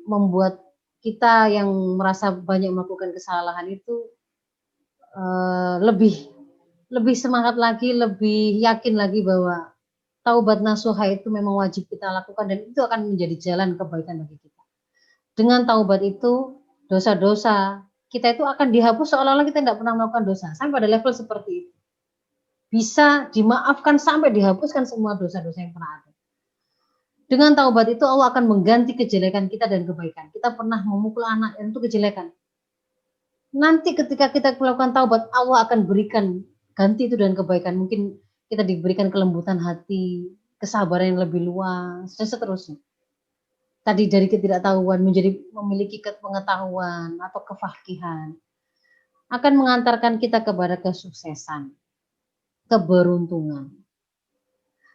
membuat kita yang merasa banyak melakukan kesalahan itu lebih semangat lagi, lebih yakin lagi bahwa taubat nasuha itu memang wajib kita lakukan dan itu akan menjadi jalan kebaikan bagi kita. Dengan taubat itu, dosa-dosa kita itu akan dihapus seolah-olah kita tidak pernah melakukan dosa. Sampai pada level seperti itu. Bisa dimaafkan sampai dihapuskan semua dosa-dosa yang pernah ada. Dengan taubat itu Allah akan mengganti kejelekan kita dan kebaikan. Kita pernah memukul anak, itu kejelekan. Nanti ketika kita melakukan taubat, Allah akan berikan ganti itu dan kebaikan. Mungkin kita diberikan kelembutan hati, kesabaran yang lebih luas, dan seterusnya. Tadi dari ketidaktahuan menjadi memiliki pengetahuan atau kefakihan akan mengantarkan kita kepada kesuksesan, keberuntungan.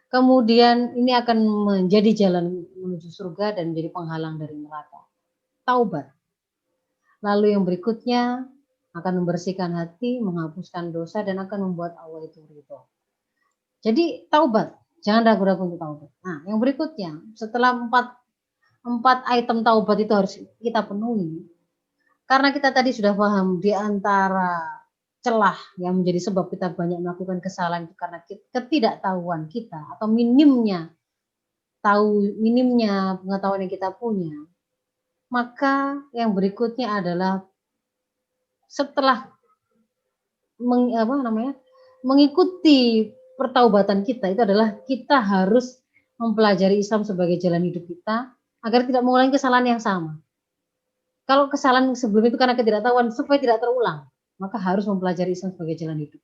Kemudian ini akan menjadi jalan menuju surga dan menjadi penghalang dari neraka. Taubat. Lalu yang berikutnya akan membersihkan hati, menghapuskan dosa dan akan membuat Allah itu ridho. Jadi taubat, jangan ragu-ragu untuk taubat. Nah, yang berikutnya setelah 4 item taubat itu harus kita penuhi. Karena kita tadi sudah paham di antara celah yang menjadi sebab kita banyak melakukan kesalahan itu karena ketidaktahuan kita atau minimnya pengetahuan yang kita punya. Maka yang berikutnya adalah setelah mengikuti pertaubatan kita itu adalah kita harus mempelajari Islam sebagai jalan hidup kita agar tidak mengulangi kesalahan yang sama. Kalau kesalahan sebelum itu karena ketidaktahuan, supaya tidak terulang, maka harus mempelajari Islam sebagai jalan hidup.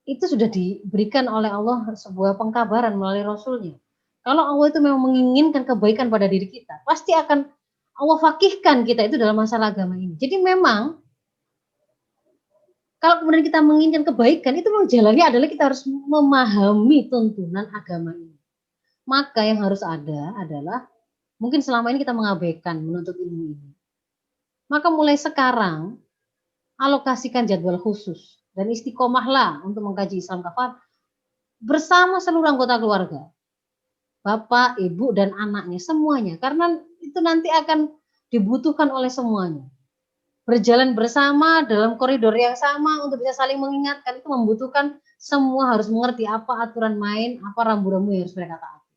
Itu sudah diberikan oleh Allah sebuah pengkabaran melalui Rasulnya. Kalau Allah itu memang menginginkan kebaikan pada diri kita, pasti akan Allah fakihkan kita itu dalam masalah agama ini. Jadi memang kalau kemudian kita menginginkan kebaikan, itu memang jalannya adalah kita harus memahami tuntunan agama ini. Maka yang harus ada adalah, mungkin selama ini kita mengabaikan menuntut ilmu ini. Maka mulai sekarang, alokasikan jadwal khusus dan istiqomahlah untuk mengkaji Islam kafah bersama seluruh anggota keluarga. Bapak, ibu, dan anaknya, semuanya. Karena itu nanti akan dibutuhkan oleh semuanya. Berjalan bersama dalam koridor yang sama untuk bisa saling mengingatkan itu membutuhkan semua harus mengerti apa aturan main, apa rambu-rambu yang harus mereka taati.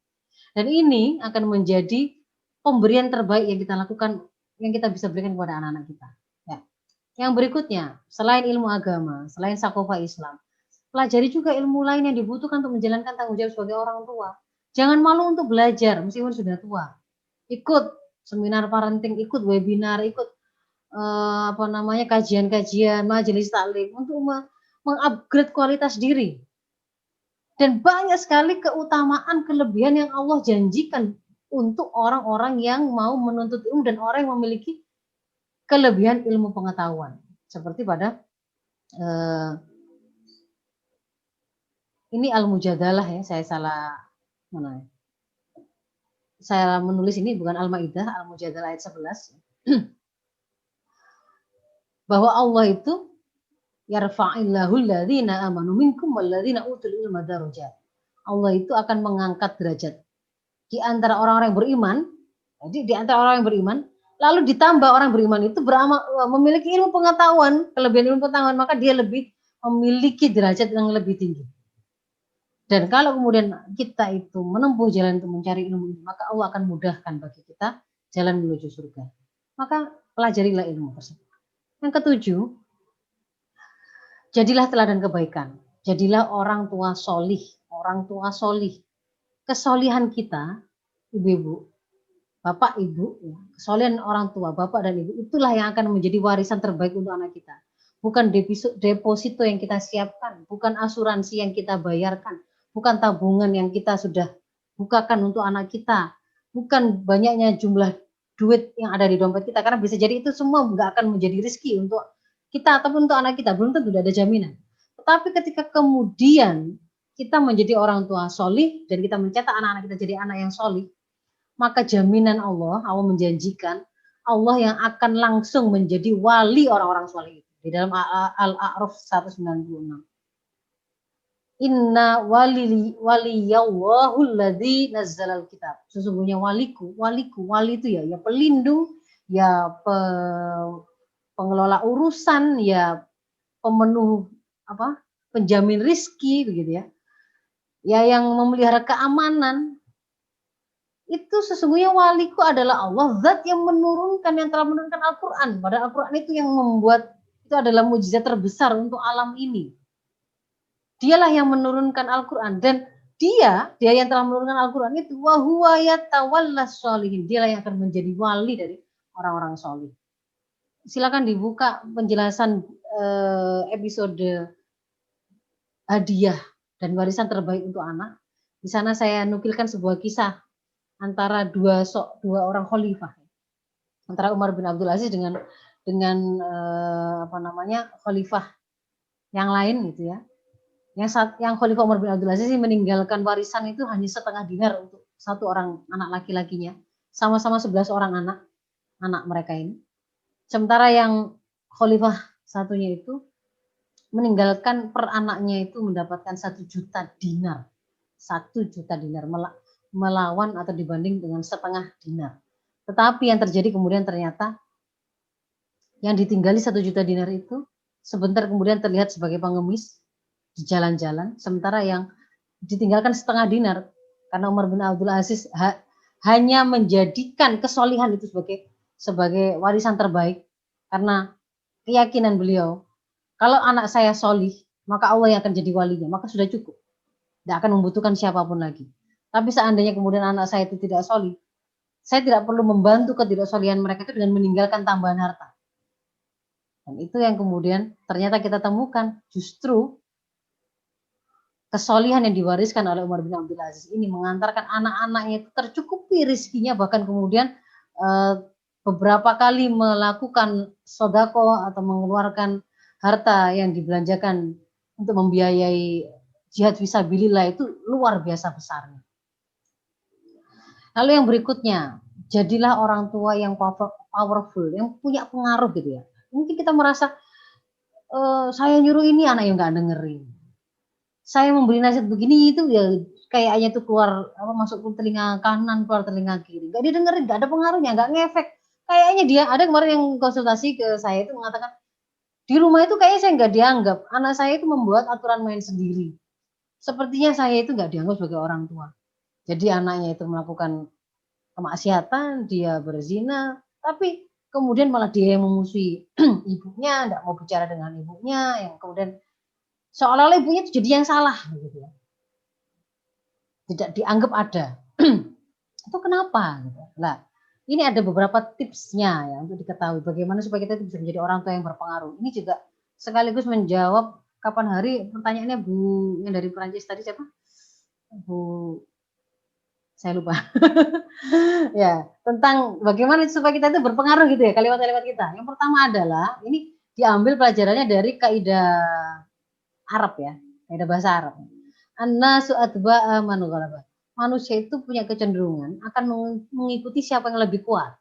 Dan ini akan menjadi pemberian terbaik yang kita lakukan, yang kita bisa berikan kepada anak-anak kita. Ya. Yang berikutnya, selain ilmu agama, selain sakofa Islam, pelajari juga ilmu lain yang dibutuhkan untuk menjalankan tanggung jawab sebagai orang tua. Jangan malu untuk belajar meskipun sudah tua. Ikut seminar parenting, ikut webinar, ikut kajian-kajian, majelis taklim untuk mengupgrade kualitas diri. Dan banyak sekali keutamaan, kelebihan yang Allah janjikan untuk orang-orang yang mau menuntut ilmu dan orang yang memiliki kelebihan ilmu pengetahuan. Seperti pada ini Al-Mujadalah ya, saya salah mana? Saya menulis ini bukan Al-Maidah, Al-Mujadalah ayat 11. Bahwa Allah itu yarfa'illahu alladhina amanu minkum walladhina utul ilma darajat. Allah itu akan mengangkat derajat di antara orang-orang yang beriman. Jadi di antara orang yang beriman, lalu ditambah orang beriman itu memiliki ilmu pengetahuan, kelebihan ilmu pengetahuan, maka dia lebih memiliki derajat yang lebih tinggi. Dan kalau kemudian kita itu menempuh jalan untuk mencari ilmu ini, maka Allah akan mudahkan bagi kita jalan menuju surga. Maka pelajarilah ilmu tersebut. Yang ketujuh, jadilah teladan kebaikan. Jadilah orang tua solih. Orang tua solih. Kesolihan kita, ibu-ibu, bapak, ibu, kesolihan orang tua, bapak dan ibu, itulah yang akan menjadi warisan terbaik untuk anak kita. Bukan deposito yang kita siapkan, bukan asuransi yang kita bayarkan, bukan tabungan yang kita sudah bukakan untuk anak kita, bukan banyaknya jumlah duit yang ada di dompet kita, karena bisa jadi itu semua nggak akan menjadi rezeki untuk kita ataupun untuk anak kita, belum tentu ada jaminan. Tetapi ketika kemudian kita menjadi orang tua solih dan kita mencetak anak-anak kita jadi anak yang solih, maka jaminan Allah menjanjikan Allah yang akan langsung menjadi wali orang-orang solih itu. Di dalam Al-A'raf 196. Inna waliyallahu alladzi nazzalal kitab. Sesungguhnya wali itu ya pelindung, ya pengelola urusan, ya pemenuh penjamin rizki begitu ya. Ya yang memelihara keamanan. Itu sesungguhnya waliku adalah Allah, zat yang telah menurunkan Al-Quran. Padahal Al-Quran itu yang membuat, itu adalah mukjizat terbesar untuk alam ini. Dialah yang menurunkan Al-Quran, dan dia yang telah menurunkan Al-Quran itu wa huwa yatawallas sholihin. Dialah yang akan menjadi wali dari orang-orang solih. Silakan dibuka penjelasan episode hadiah dan warisan terbaik untuk anak. Di sana saya nukilkan sebuah kisah antara dua orang khalifah, antara Umar bin Abdul Aziz dengan khalifah yang lain gitu ya. Yang khalifah Umar bin Abdul Aziz meninggalkan warisan itu hanya setengah dinar untuk satu orang anak laki-lakinya, sama-sama 11 orang anak mereka ini. Sementara yang khalifah satunya itu meninggalkan per anaknya itu mendapatkan 1 juta dinar. 1 juta dinar melawan atau dibanding dengan setengah dinar. Tetapi yang terjadi kemudian ternyata yang ditinggali 1 juta dinar itu sebentar kemudian terlihat sebagai pengemis di jalan-jalan, sementara yang ditinggalkan setengah dinar karena Umar bin Abdul Aziz hanya menjadikan kesolihan itu sebagai warisan terbaik, karena keyakinan beliau kalau anak saya solih maka Allah yang akan jadi walinya, maka sudah cukup, tidak akan membutuhkan siapapun lagi. Tapi seandainya kemudian anak saya itu tidak solih, saya tidak perlu membantu ketidaksolihan mereka itu dengan meninggalkan tambahan harta. Dan itu yang kemudian ternyata kita temukan, justru kesolihan yang diwariskan oleh Umar bin Abdul Aziz ini mengantarkan anak-anaknya itu tercukupi rizkinya, bahkan kemudian beberapa kali melakukan sodako atau mengeluarkan harta yang dibelanjakan untuk membiayai jihad fisabilillah itu luar biasa besarnya. Lalu yang berikutnya, jadilah orang tua yang powerful, yang punya pengaruh gitu ya. Mungkin kita merasa saya nyuruh ini anak yang nggak dengerin. Saya memberi nasihat begini itu ya kayaknya tuh keluar masuk ke telinga kanan, keluar telinga kiri. Nggak didengerin, nggak ada pengaruhnya, nggak ngefek. Kayaknya dia ada kemarin yang konsultasi ke saya itu mengatakan di rumah itu kayaknya saya nggak dianggap. Anak saya itu membuat aturan main sendiri. Sepertinya saya itu nggak dianggap sebagai orang tua. Jadi anaknya itu melakukan kemaksiatan, dia berzina, tapi kemudian malah dia yang memusuhi ibunya, nggak mau bicara dengan ibunya, yang kemudian seolah-olah ibunya itu jadi yang salah, gitu ya. Tidak dianggap ada. Itu kenapa? Nah, ini ada beberapa tipsnya ya untuk diketahui bagaimana supaya kita bisa menjadi orang tua yang berpengaruh. Ini juga sekaligus menjawab kapan hari pertanyaannya Bu yang dari Perancis tadi siapa? Bu saya lupa. Ya, tentang bagaimana supaya kita itu berpengaruh gitu ya kalimat-kalimat kita. Yang pertama adalah ini diambil pelajarannya dari kaidah Arab ya, kaidah bahasa Arab. An-nasu atba'a man ghalaba. Manusia itu punya kecenderungan akan mengikuti siapa yang lebih kuat,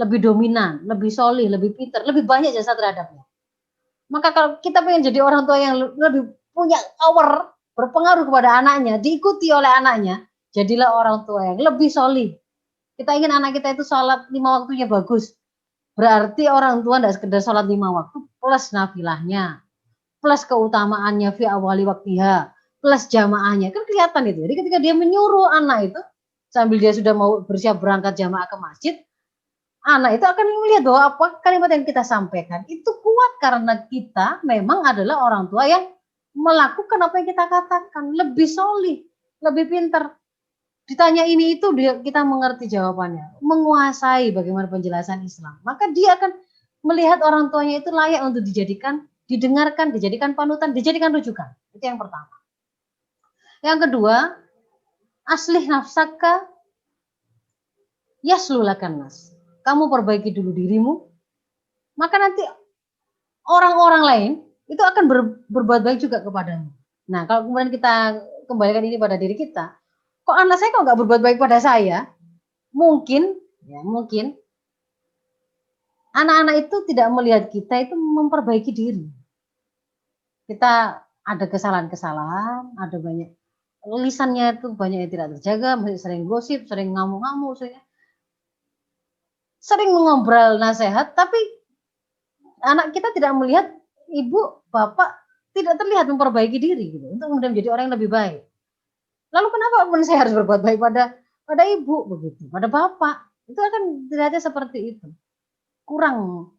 lebih dominan, lebih solih, lebih pintar, lebih banyak jasa terhadapnya. Maka kalau kita pengen jadi orang tua yang lebih punya power, berpengaruh kepada anaknya, diikuti oleh anaknya, jadilah orang tua yang lebih solih. Kita ingin anak kita itu sholat 5 waktunya bagus. Berarti orang tua tidak sekedar sholat 5 waktu plus nafilahnya, plus keutamaannya fi awali waktiha, plus jamaahnya. Kan kelihatan itu. Jadi ketika dia menyuruh anak itu, sambil dia sudah mau bersiap berangkat jamaah ke masjid, anak itu akan melihat bahwa apa kalimat yang kita sampaikan itu kuat karena kita memang adalah orang tua yang melakukan apa yang kita katakan, lebih solih, lebih pintar. Ditanya ini itu kita mengerti jawabannya, menguasai bagaimana penjelasan Islam, maka dia akan melihat orang tuanya itu layak untuk dijadikan, didengarkan, dijadikan panutan, dijadikan rujukan. Itu yang pertama. Yang kedua, aslih nafsaka yaslulakan nas. Kamu perbaiki dulu dirimu, maka nanti orang-orang lain itu akan berbuat baik juga kepadamu. Nah, kalau kemudian kita kembalikan ini pada diri kita, kok anak saya kok nggak berbuat baik pada saya? Mungkin anak-anak itu tidak melihat kita itu memperbaiki diri. Kita ada kesalahan-kesalahan, ada banyak lisannya itu banyak yang tidak terjaga, sering gosip, sering ngamuk-ngamuk, sering mengobrol nasihat, tapi anak kita tidak melihat ibu, bapak tidak terlihat memperbaiki diri gitu, untuk kemudian menjadi orang yang lebih baik. Lalu kenapa pun saya harus berbuat baik pada ibu begitu, pada bapak? Itu akan terlihatnya seperti itu. Kurang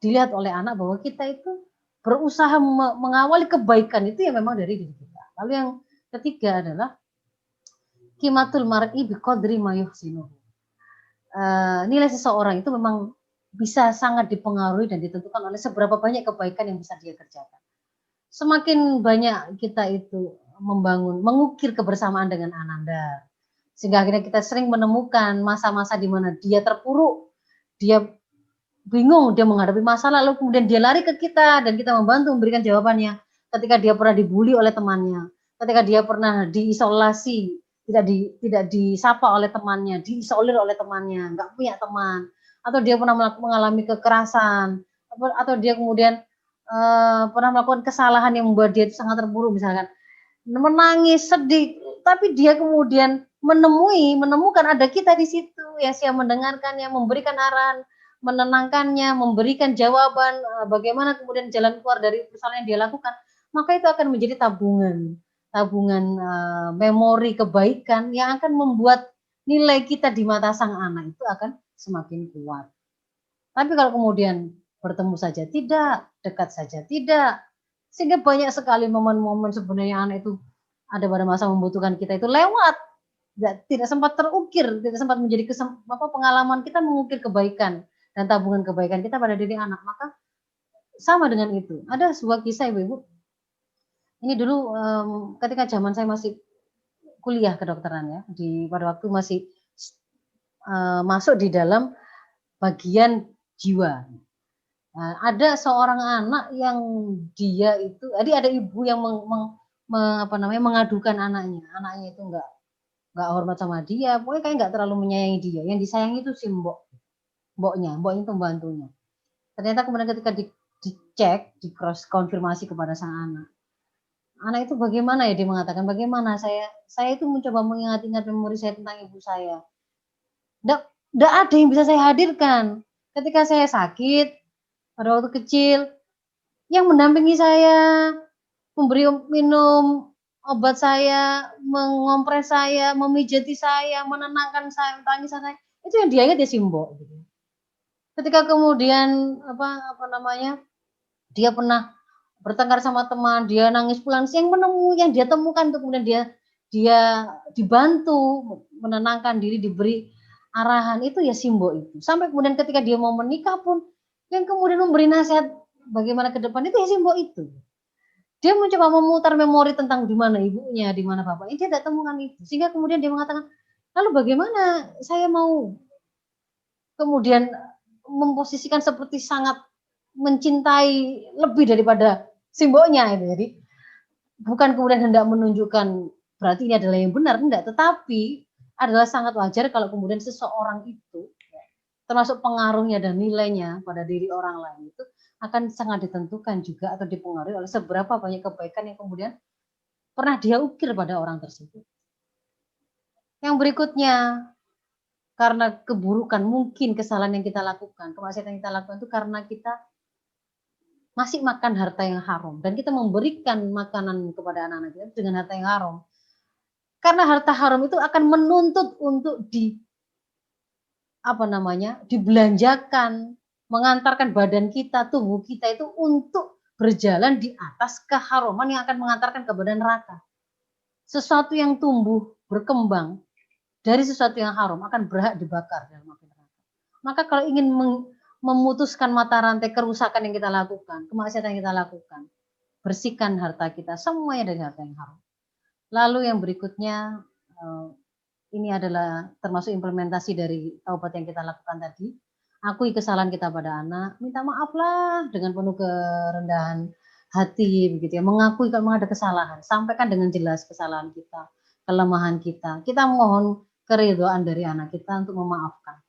dilihat oleh anak bahwa kita itu berusaha mengawali kebaikan itu ya memang dari diri kita. Lalu yang ketiga adalah qimatul mar'i biqadri ma yuhsinuhu. Nilai seseorang itu memang bisa sangat dipengaruhi dan ditentukan oleh seberapa banyak kebaikan yang bisa dia kerjakan. Semakin banyak kita itu mengukir kebersamaan dengan ananda, sehingga akhirnya kita sering menemukan masa-masa di mana dia terpuruk, dia bingung, dia menghadapi masalah, lalu kemudian dia lari ke kita dan kita membantu memberikan jawabannya. Ketika dia pernah dibully oleh temannya, ketika dia pernah diisolasi, tidak disapa oleh temannya, diisolir oleh temannya, nggak punya teman, atau dia pernah mengalami kekerasan, atau dia kemudian pernah melakukan kesalahan yang membuat dia itu sangat terpuruk, misalkan menangis, sedih, tapi dia kemudian menemukan ada kita di situ yang siap mendengarkannya, memberikan arahan, menenangkannya, memberikan jawaban bagaimana kemudian jalan keluar dari persoalan yang dia lakukan, maka itu akan menjadi tabungan memori kebaikan yang akan membuat nilai kita di mata sang anak itu akan semakin kuat. Tapi kalau kemudian bertemu saja tidak, dekat saja tidak, sehingga banyak sekali momen-momen sebenarnya anak itu ada pada masa membutuhkan kita itu lewat, tidak sempat terukir, tidak sempat menjadi pengalaman kita mengukir kebaikan dan tabungan kebaikan kita pada diri anak. Maka sama dengan itu. Ada sebuah kisah ibu-ibu. Ini dulu ketika zaman saya masih kuliah kedokteran ya, pada waktu masih masuk di dalam bagian jiwa. Nah, ada seorang anak yang dia itu, jadi ada ibu yang mengadukan anaknya itu nggak hormat sama dia, pokoknya kayak nggak terlalu menyayangi dia. Yang disayangi itu si mboknya itu pembantunya. Ternyata kemudian ketika dicek, di cross konfirmasi kepada sang anak itu bagaimana ya, dia mengatakan bagaimana saya itu mencoba mengingat-ingat memori saya tentang ibu saya. Nggak ada yang bisa saya hadirkan. Ketika saya sakit, pada waktu kecil, yang mendampingi saya, memberi minum obat saya, mengompres saya, memijati saya, menenangkan saya, tangisan saya, itu yang dia ingat ya Simbo. Gitu. Ketika kemudian dia pernah bertengkar sama teman, dia nangis pulang siang, yang dia temukan untuk kemudian dia dibantu menenangkan diri, diberi arahan, itu ya Simbo itu. Sampai kemudian ketika dia mau menikah pun, yang kemudian memberi nasihat bagaimana ke depan itu ya Simbo itu. Dia mencoba memutar memori tentang di mana ibunya, di mana bapaknya, dia tidak temukan itu. Sehingga kemudian dia mengatakan, lalu bagaimana saya mau kemudian memposisikan seperti sangat mencintai lebih daripada simbolnya itu. Jadi bukan kemudian hendak menunjukkan berarti ini adalah yang benar, tidak, tetapi adalah sangat wajar kalau kemudian seseorang itu termasuk pengaruhnya dan nilainya pada diri orang lain itu akan sangat ditentukan juga atau dipengaruhi oleh seberapa banyak kebaikan yang kemudian pernah dia ukir pada orang tersebut. Yang berikutnya, karena keburukan, mungkin kesalahan yang kita lakukan, kemaksiatan yang kita lakukan itu karena kita masih makan harta yang haram dan kita memberikan makanan kepada anak-anak kita dengan harta yang haram. Karena harta haram itu akan menuntut untuk dibelanjakan, mengantarkan badan kita, tubuh kita itu untuk berjalan di atas keharaman yang akan mengantarkan kepada neraka. Sesuatu yang tumbuh, berkembang dari sesuatu yang haram akan berhak dibakar dalam api neraka. Maka kalau ingin memutuskan mata rantai kerusakan yang kita lakukan, kemaksiatan yang kita lakukan, bersihkan harta kita semuanya dari harta yang haram. Lalu yang berikutnya, ini adalah termasuk implementasi dari taubat yang kita lakukan tadi. Akui kesalahan kita pada anak, minta maaflah dengan penuh kerendahan hati, begitu ya. Mengakui kalau ada kesalahan, sampaikan dengan jelas kesalahan kita, kelemahan kita. Kita mohon keridhaan dari anak kita untuk memaafkan.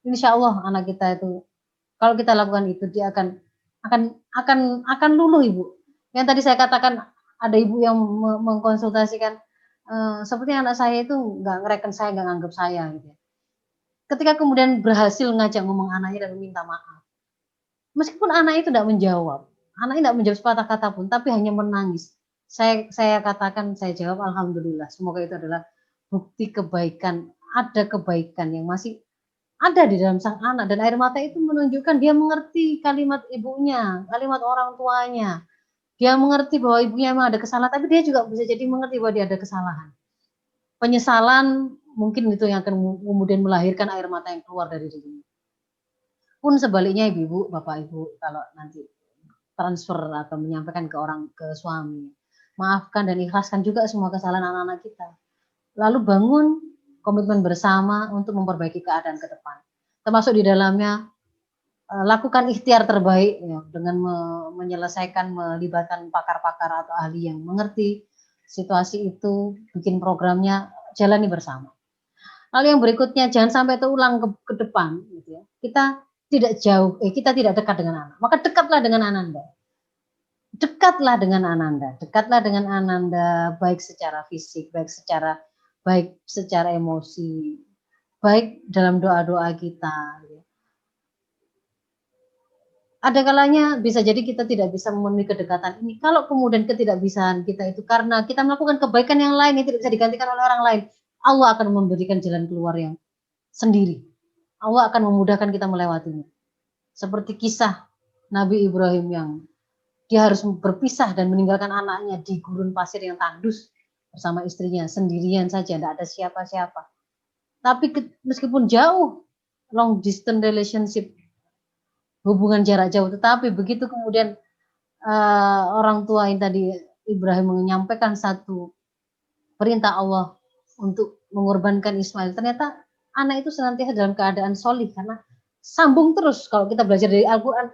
Insya Allah anak kita itu, kalau kita lakukan itu, dia akan luluh, Ibu. Yang tadi saya katakan, ada ibu yang mengkonsultasikan, seperti anak saya itu nggak ngereken saya, nggak nganggap saya gitu ya. Ketika kemudian berhasil ngajak ngomong anaknya dan meminta maaf, meskipun anak itu tidak menjawab, anaknya tidak menjawab sepatah kata pun, tapi hanya menangis. Saya katakan, saya jawab alhamdulillah. Semoga itu adalah bukti kebaikan, ada kebaikan yang masih ada di dalam sang anak, dan air mata itu menunjukkan dia mengerti kalimat ibunya, kalimat orang tuanya. Dia mengerti bahwa ibunya memang ada kesalahan, tapi dia juga bisa jadi mengerti bahwa dia ada kesalahan. Penyesalan mungkin itu yang akan kemudian melahirkan air mata yang keluar dari dirinya. Pun sebaliknya ibu-ibu, bapak ibu, kalau nanti transfer atau menyampaikan ke suami, maafkan dan ikhlaskan juga semua kesalahan anak-anak kita. Lalu bangun komitmen bersama untuk memperbaiki keadaan ke depan. Termasuk di dalamnya lakukan ikhtiar terbaik ya, dengan menyelesaikan, melibatkan pakar-pakar atau ahli yang mengerti situasi itu, bikin programnya, jalani bersama. Lalu yang berikutnya, jangan sampai terulang ke depan, gitu ya. Kita tidak dekat dengan anak, maka dekatlah dengan Ananda. Dekatlah dengan Ananda, baik secara fisik, baik secara emosi, baik dalam doa-doa kita. Ada kalanya bisa jadi kita tidak bisa memenuhi kedekatan ini. Kalau kemudian ketidakbisaan kita itu karena kita melakukan kebaikan yang lain yang tidak bisa digantikan oleh orang lain, Allah akan memberikan jalan keluar yang sendiri. Allah akan memudahkan kita melewatinya. Seperti kisah Nabi Ibrahim yang dia harus berpisah dan meninggalkan anaknya di gurun pasir yang tandus bersama istrinya, sendirian saja, tidak ada siapa-siapa. Tapi meskipun jauh, long distance relationship, hubungan jarak jauh, tetapi begitu kemudian orang tua yang tadi Ibrahim menyampaikan satu perintah Allah untuk mengorbankan Ismail, ternyata anak itu senantiasa dalam keadaan solih, karena sambung terus kalau kita belajar dari Al-Quran.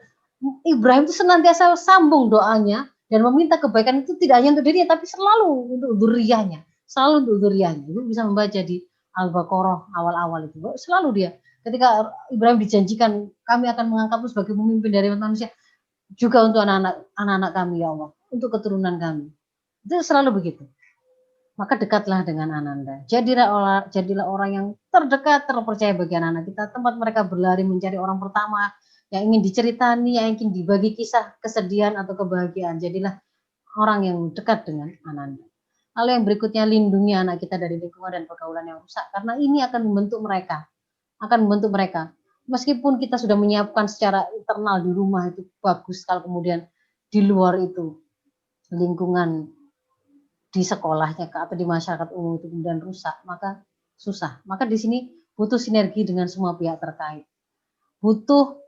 Ibrahim itu senantiasa sambung doanya dan meminta kebaikan itu tidak hanya untuk dirinya, tapi selalu untuk zuriyahnya, selalu untuk zuriyahnya. Ibu bisa membaca di Al-Baqarah awal-awal itu, selalu dia ketika Ibrahim dijanjikan kami akan mengangkatmu sebagai pemimpin dari manusia, juga untuk anak-anak kami ya Allah, untuk keturunan kami. Itu selalu begitu. Maka dekatlah dengan Ananda. Jadilah orang yang terdekat, terpercaya bagi anak-anak kita. Tempat mereka berlari mencari orang pertama yang ingin diceritani, yang ingin dibagi kisah kesedihan atau kebahagiaan. Jadilah orang yang dekat dengan Ananda. Lalu yang berikutnya, lindungi anak kita dari lingkungan dan pergaulan yang rusak. Karena ini akan membentuk mereka. Meskipun kita sudah menyiapkan secara internal di rumah itu bagus, kalau kemudian di luar itu lingkungan di sekolahnya atau di masyarakat umum itu kemudian rusak, maka susah. Maka di sini butuh sinergi dengan semua pihak terkait. Butuh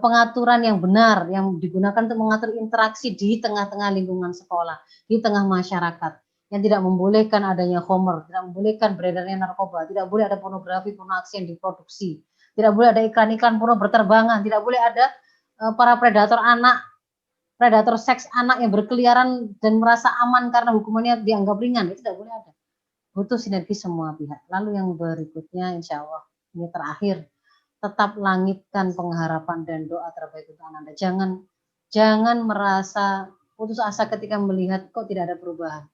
pengaturan yang benar yang digunakan untuk mengatur interaksi di tengah-tengah lingkungan sekolah, di tengah masyarakat, yang tidak membolehkan adanya homer, tidak membolehkan beredarnya narkoba, tidak boleh ada pornografi, pornoaksi yang diproduksi, tidak boleh ada iklan-iklan porno berterbangan, tidak boleh ada para predator seks anak yang berkeliaran dan merasa aman karena hukumannya dianggap ringan. Itu tidak boleh ada. Butuh sinergi semua pihak. Lalu yang berikutnya, insya Allah ini terakhir, tetap langitkan pengharapan dan doa terbaik untuk Ananda. Jangan merasa putus asa ketika melihat kok tidak ada perubahan.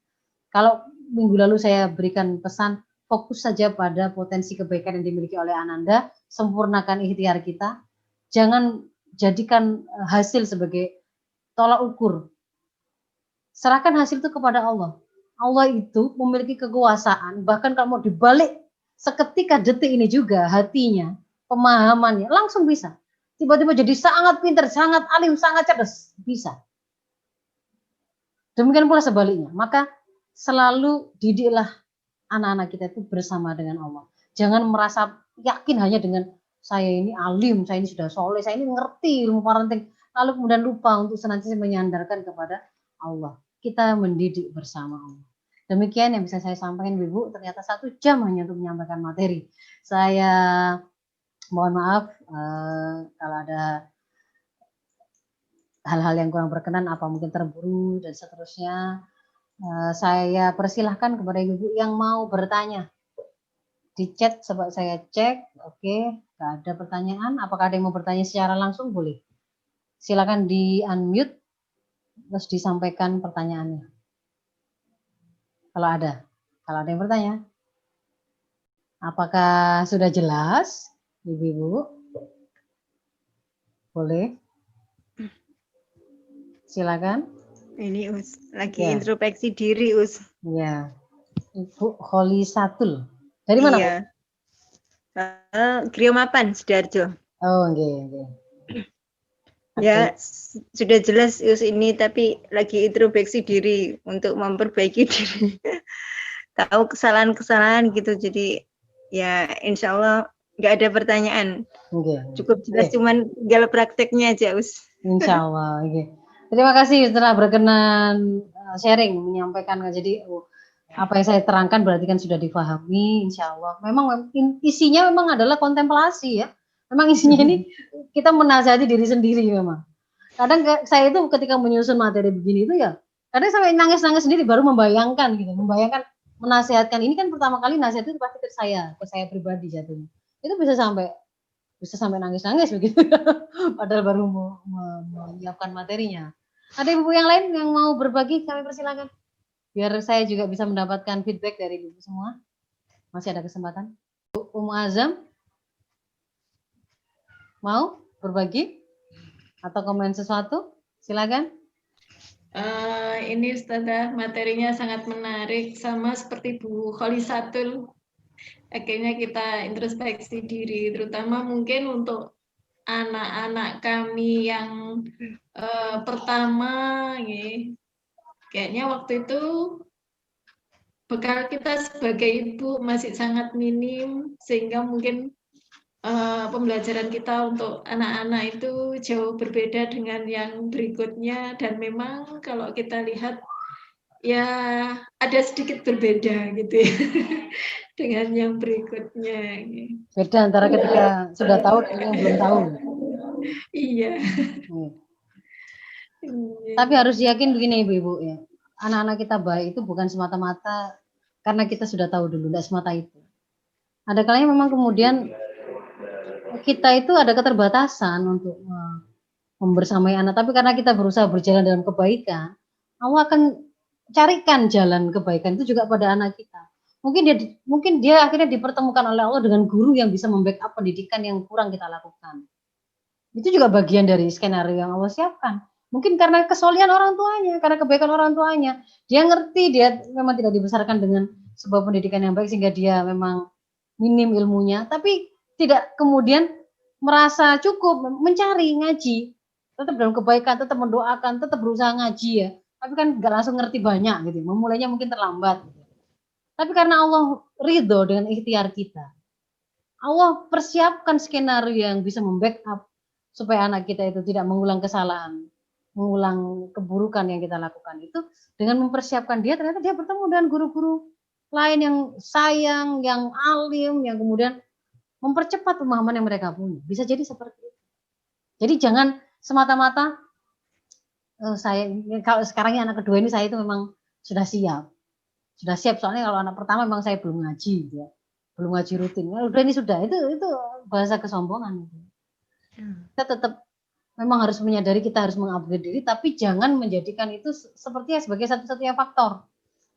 Kalau minggu lalu saya berikan pesan, fokus saja pada potensi kebaikan yang dimiliki oleh Ananda, sempurnakan ikhtiar kita, jangan jadikan hasil sebagai tolak ukur. Serahkan hasil itu kepada Allah. Allah itu memiliki kekuasaan, bahkan kalau mau dibalik seketika detik ini juga hatinya, pemahamannya langsung bisa. Tiba-tiba jadi sangat pintar, sangat alim, sangat cerdas, bisa. Demikian pula sebaliknya. Maka selalu didiklah anak-anak kita itu bersama dengan Allah. Jangan merasa yakin hanya dengan saya ini alim, saya ini sudah soleh, saya ini ngerti ilmu parenting, lalu kemudian lupa untuk senantiasa menyandarkan kepada Allah. Kita mendidik bersama Allah. Demikian yang bisa saya sampaikan, Ibu. Ternyata 1 jam hanya untuk menyampaikan materi. Saya mohon maaf kalau ada hal-hal yang kurang berkenan, apa mungkin terburu dan seterusnya. Saya persilahkan kepada Ibu yang mau bertanya. Di chat coba saya cek, oke, nggak ada pertanyaan. Apakah ada yang mau bertanya secara langsung? Boleh. Silakan di unmute, terus disampaikan pertanyaannya. Kalau ada yang bertanya. Apakah sudah jelas, Ibu-ibu? Boleh. Silakan. Ini Us, lagi ya. Introspeksi diri Us. Ya, Ibu Kholisatul. Dari mana? Iya. Griyo Mapan, Sidoarjo. Oh, okay. Ya, sudah jelas Us ini, tapi lagi introspeksi diri untuk memperbaiki diri. Tahu kesalahan-kesalahan gitu, jadi ya insya Allah nggak ada pertanyaan. Cukup jelas, cuman tinggal prakteknya aja Us. Insya Allah. Terima kasih telah berkenan sharing, menyampaikan. Jadi apa yang saya terangkan berarti kan sudah difahami, insya Allah. Memang isinya memang adalah kontemplasi ya. Memang isinya ini kita menasihati diri sendiri memang. Kadang saya itu ketika menyusun materi begini itu ya, kadang sampai nangis-nangis sendiri baru membayangkan gitu, menasihatkan. Ini kan pertama kali nasihat itu pasti ke saya pribadi jatuhnya. Itu bisa sampai nangis-nangis begitu. Padahal baru menyiapkan materinya. Ada ibu yang lain yang mau berbagi, kami persilakan. Biar saya juga bisa mendapatkan feedback dari ibu semua. Masih ada kesempatan. Azam, mau berbagi atau komen sesuatu? Silakan. Ini Ustazah, materinya sangat menarik, sama seperti Bu Kholisatul. Akhirnya kita introspeksi diri, terutama mungkin untuk anak-anak kami yang pertama, ya. Kayaknya waktu itu bekal kita sebagai ibu masih sangat minim, sehingga mungkin pembelajaran kita untuk anak-anak itu jauh berbeda dengan yang berikutnya. Dan memang kalau kita lihat ya ada sedikit berbeda gitu ya. dengan yang berikutnya. Beda antara ketika sudah tahu dan yang belum tahu. Iya. Tapi harus yakin begini Ibu-ibu ya. Anak-anak kita baik itu bukan semata-mata karena kita sudah tahu dulu, tidak semata itu. Ada kalanya memang kemudian kita itu ada keterbatasan untuk membersamai anak, tapi karena kita berusaha berjalan dalam kebaikan, Allah akan carikan jalan kebaikan itu juga pada anak kita. Mungkin dia akhirnya dipertemukan oleh Allah dengan guru yang bisa membackup pendidikan yang kurang kita lakukan. Itu juga bagian dari skenario yang Allah siapkan. Mungkin karena kesolian orang tuanya, karena kebaikan orang tuanya. Dia ngerti, dia memang tidak dibesarkan dengan sebuah pendidikan yang baik sehingga dia memang minim ilmunya, tapi tidak kemudian merasa cukup mencari ngaji. Tetap dalam kebaikan, tetap mendoakan, tetap berusaha ngaji ya. Tapi kan nggak langsung ngerti banyak gitu. Memulainya mungkin terlambat. Tapi karena Allah ridho dengan ikhtiar kita. Allah persiapkan skenario yang bisa membackup supaya anak kita itu tidak mengulang kesalahan, mengulang keburukan yang kita lakukan itu dengan mempersiapkan dia, ternyata dia bertemu dengan guru-guru lain yang sayang, yang alim, yang kemudian mempercepat pemahaman yang mereka punya. Bisa jadi seperti itu. Jadi jangan semata-mata saya kalau sekarang anak kedua ini saya itu memang sudah siap. Sudah siap soalnya kalau anak pertama memang saya belum ngaji ya. Belum ngaji rutin. Ya, udah ini sudah itu bahasa kesombongan itu. Kita tetap memang harus menyadari kita harus mengupgrade diri, tapi jangan menjadikan itu sepertinya sebagai satu-satunya faktor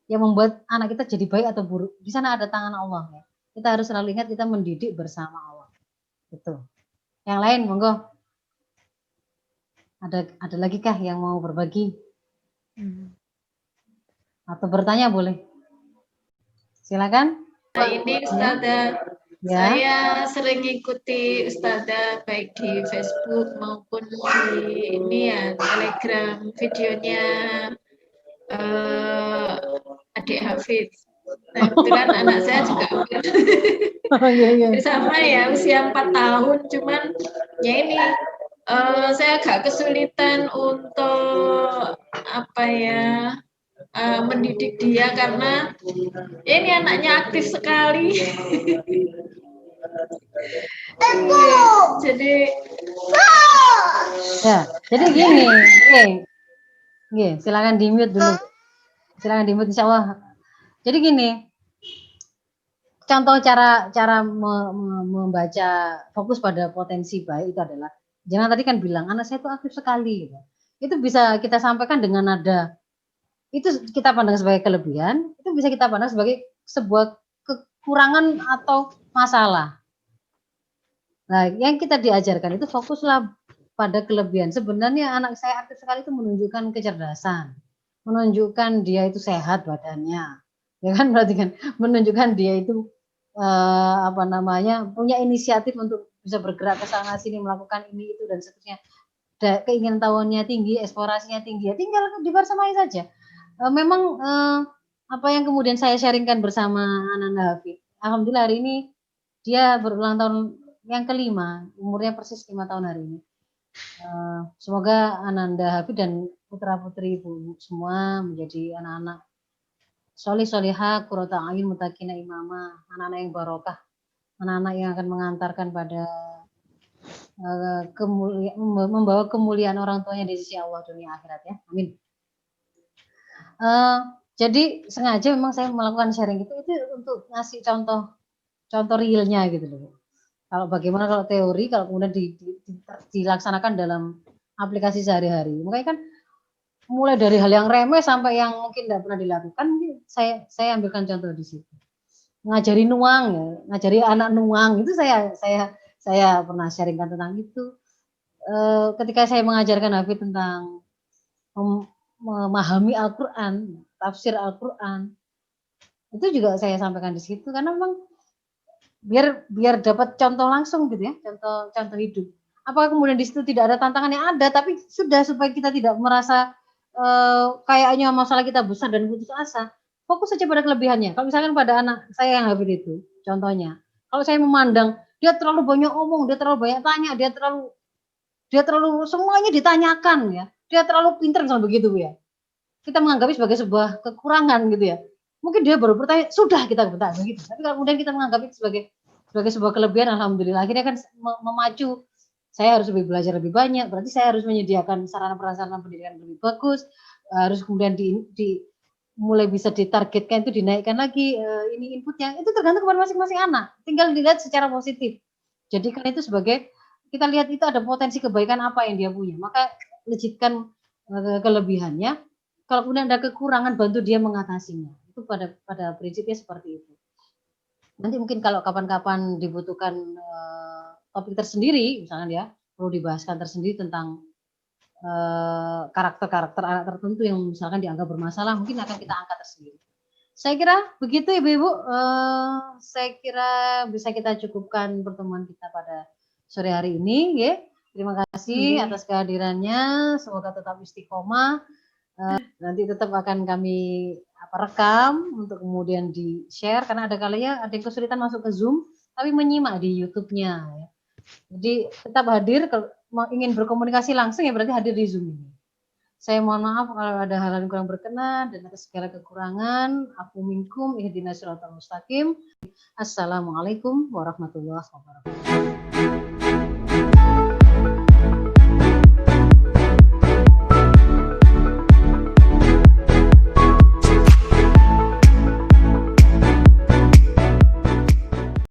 yang membuat anak kita jadi baik atau buruk. Di sana ada tangan Allah ya. Kita harus selalu ingat kita mendidik bersama Allah. Gitu. Yang lain monggo. Ada lagi kah yang mau berbagi? Atau bertanya boleh? Silakan. Nah, ini Ustazah, ya. Saya sering ikuti Ustazah baik di Facebook maupun di ini ya Telegram videonya adik Hafiz. Nah, kebetulan anak saya juga bersama ya usia 4 tahun, cuman ya ini saya agak kesulitan untuk apa ya mendidik dia karena ini anaknya aktif sekali. Jadi gini, silakan di mute dulu. Silakan di mute insya Allah. Jadi gini, contoh cara membaca fokus pada potensi baik itu adalah, jangan tadi kan bilang anak saya itu aktif sekali. Gitu. Itu bisa kita sampaikan dengan nada, itu kita pandang sebagai kelebihan, itu bisa kita pandang sebagai sebuah kekurangan atau masalah. Nah, yang kita diajarkan itu fokuslah pada kelebihan. Sebenarnya anak saya aktif sekali itu menunjukkan kecerdasan, menunjukkan dia itu sehat badannya, ya kan, berarti kan menunjukkan dia itu punya inisiatif untuk bisa bergerak ke sana sini, melakukan ini itu dan seterusnya. Keinginan tahuannya tinggi, eksplorasinya tinggi, ya tinggal dibersamai saja. Memang apa yang kemudian saya sharingkan bersama Ananda Hafid, alhamdulillah hari ini dia berulang tahun yang kelima, umurnya persis 5 tahun hari ini. Semoga Ananda Hafid dan putra-putri ibu semua menjadi anak-anak solih-solihah, qurrata a'yun, muttaqina imama, anak-anak yang barokah, anak-anak yang akan mengantarkan pada membawa kemuliaan orang tuanya di sisi Allah dunia akhirat ya. Amin. Jadi sengaja memang saya melakukan sharing itu untuk ngasih contoh realnya gitu loh. Kalau bagaimana kalau teori, kalau kemudian dilaksanakan dalam aplikasi sehari-hari. Makanya kan mulai dari hal yang remeh sampai yang mungkin tidak pernah dilakukan, saya ambilkan contoh di situ. Ngajari nuang ya, ngajari anak nuang itu saya pernah sharingkan tentang itu. Ketika saya mengajarkan Hafid tentang memahami Al-Quran, tafsir Al-Quran, itu juga saya sampaikan di situ karena memang biar dapat contoh langsung gitu ya, contoh hidup. Apakah kemudian di situ tidak ada tantangan yang ada, tapi sudah supaya kita tidak merasa kayaknya masalah kita besar dan putus asa, fokus saja pada kelebihannya. Kalau misalkan pada anak saya yang Hafid itu, contohnya, kalau saya memandang dia terlalu banyak omong, dia terlalu banyak tanya, dia terlalu semuanya ditanyakan ya, dia terlalu pintar misalnya begitu ya. Kita menganggapnya sebagai sebuah kekurangan gitu ya. mungkin dia baru bertanya, sudah kita bertanya begitu. Tapi kalau kemudian kita menganggap itu sebagai sebuah kelebihan, alhamdulillah. Akhirnya kan memacu, saya harus belajar lebih banyak, berarti saya harus menyediakan sarana prasarana pendidikan lebih bagus, harus kemudian mulai bisa ditargetkan itu dinaikkan lagi ini inputnya. Itu tergantung kepada masing-masing anak. Tinggal dilihat secara positif. Jadikan itu sebagai kita lihat itu ada potensi kebaikan apa yang dia punya. Maka legitkan kelebihannya. Kalau kemudian ada kekurangan, bantu dia mengatasinya. Itu pada prinsipnya seperti itu. Nanti mungkin kalau kapan-kapan dibutuhkan topik tersendiri, misalnya ya, perlu dibahaskan tersendiri tentang karakter-karakter anak tertentu yang misalkan dianggap bermasalah, mungkin akan kita angkat tersendiri. Saya kira begitu Ibu-Ibu, saya kira bisa kita cukupkan pertemuan kita pada sore hari ini. Ya. Terima kasih atas kehadirannya, semoga tetap istiqomah. Nanti tetap akan kami rekam untuk kemudian di-share, karena ada kalanya ada yang kesulitan masuk ke Zoom, tapi menyimak di YouTube-nya. Ya. Jadi tetap hadir, kalau ingin berkomunikasi langsung ya berarti hadir di Zoom ini. Saya mohon maaf kalau ada hal yang kurang berkenan dan atas segala kekurangan. Afu minkum ihdinas siratal mustaqim. Assalamualaikum warahmatullahi wabarakatuh.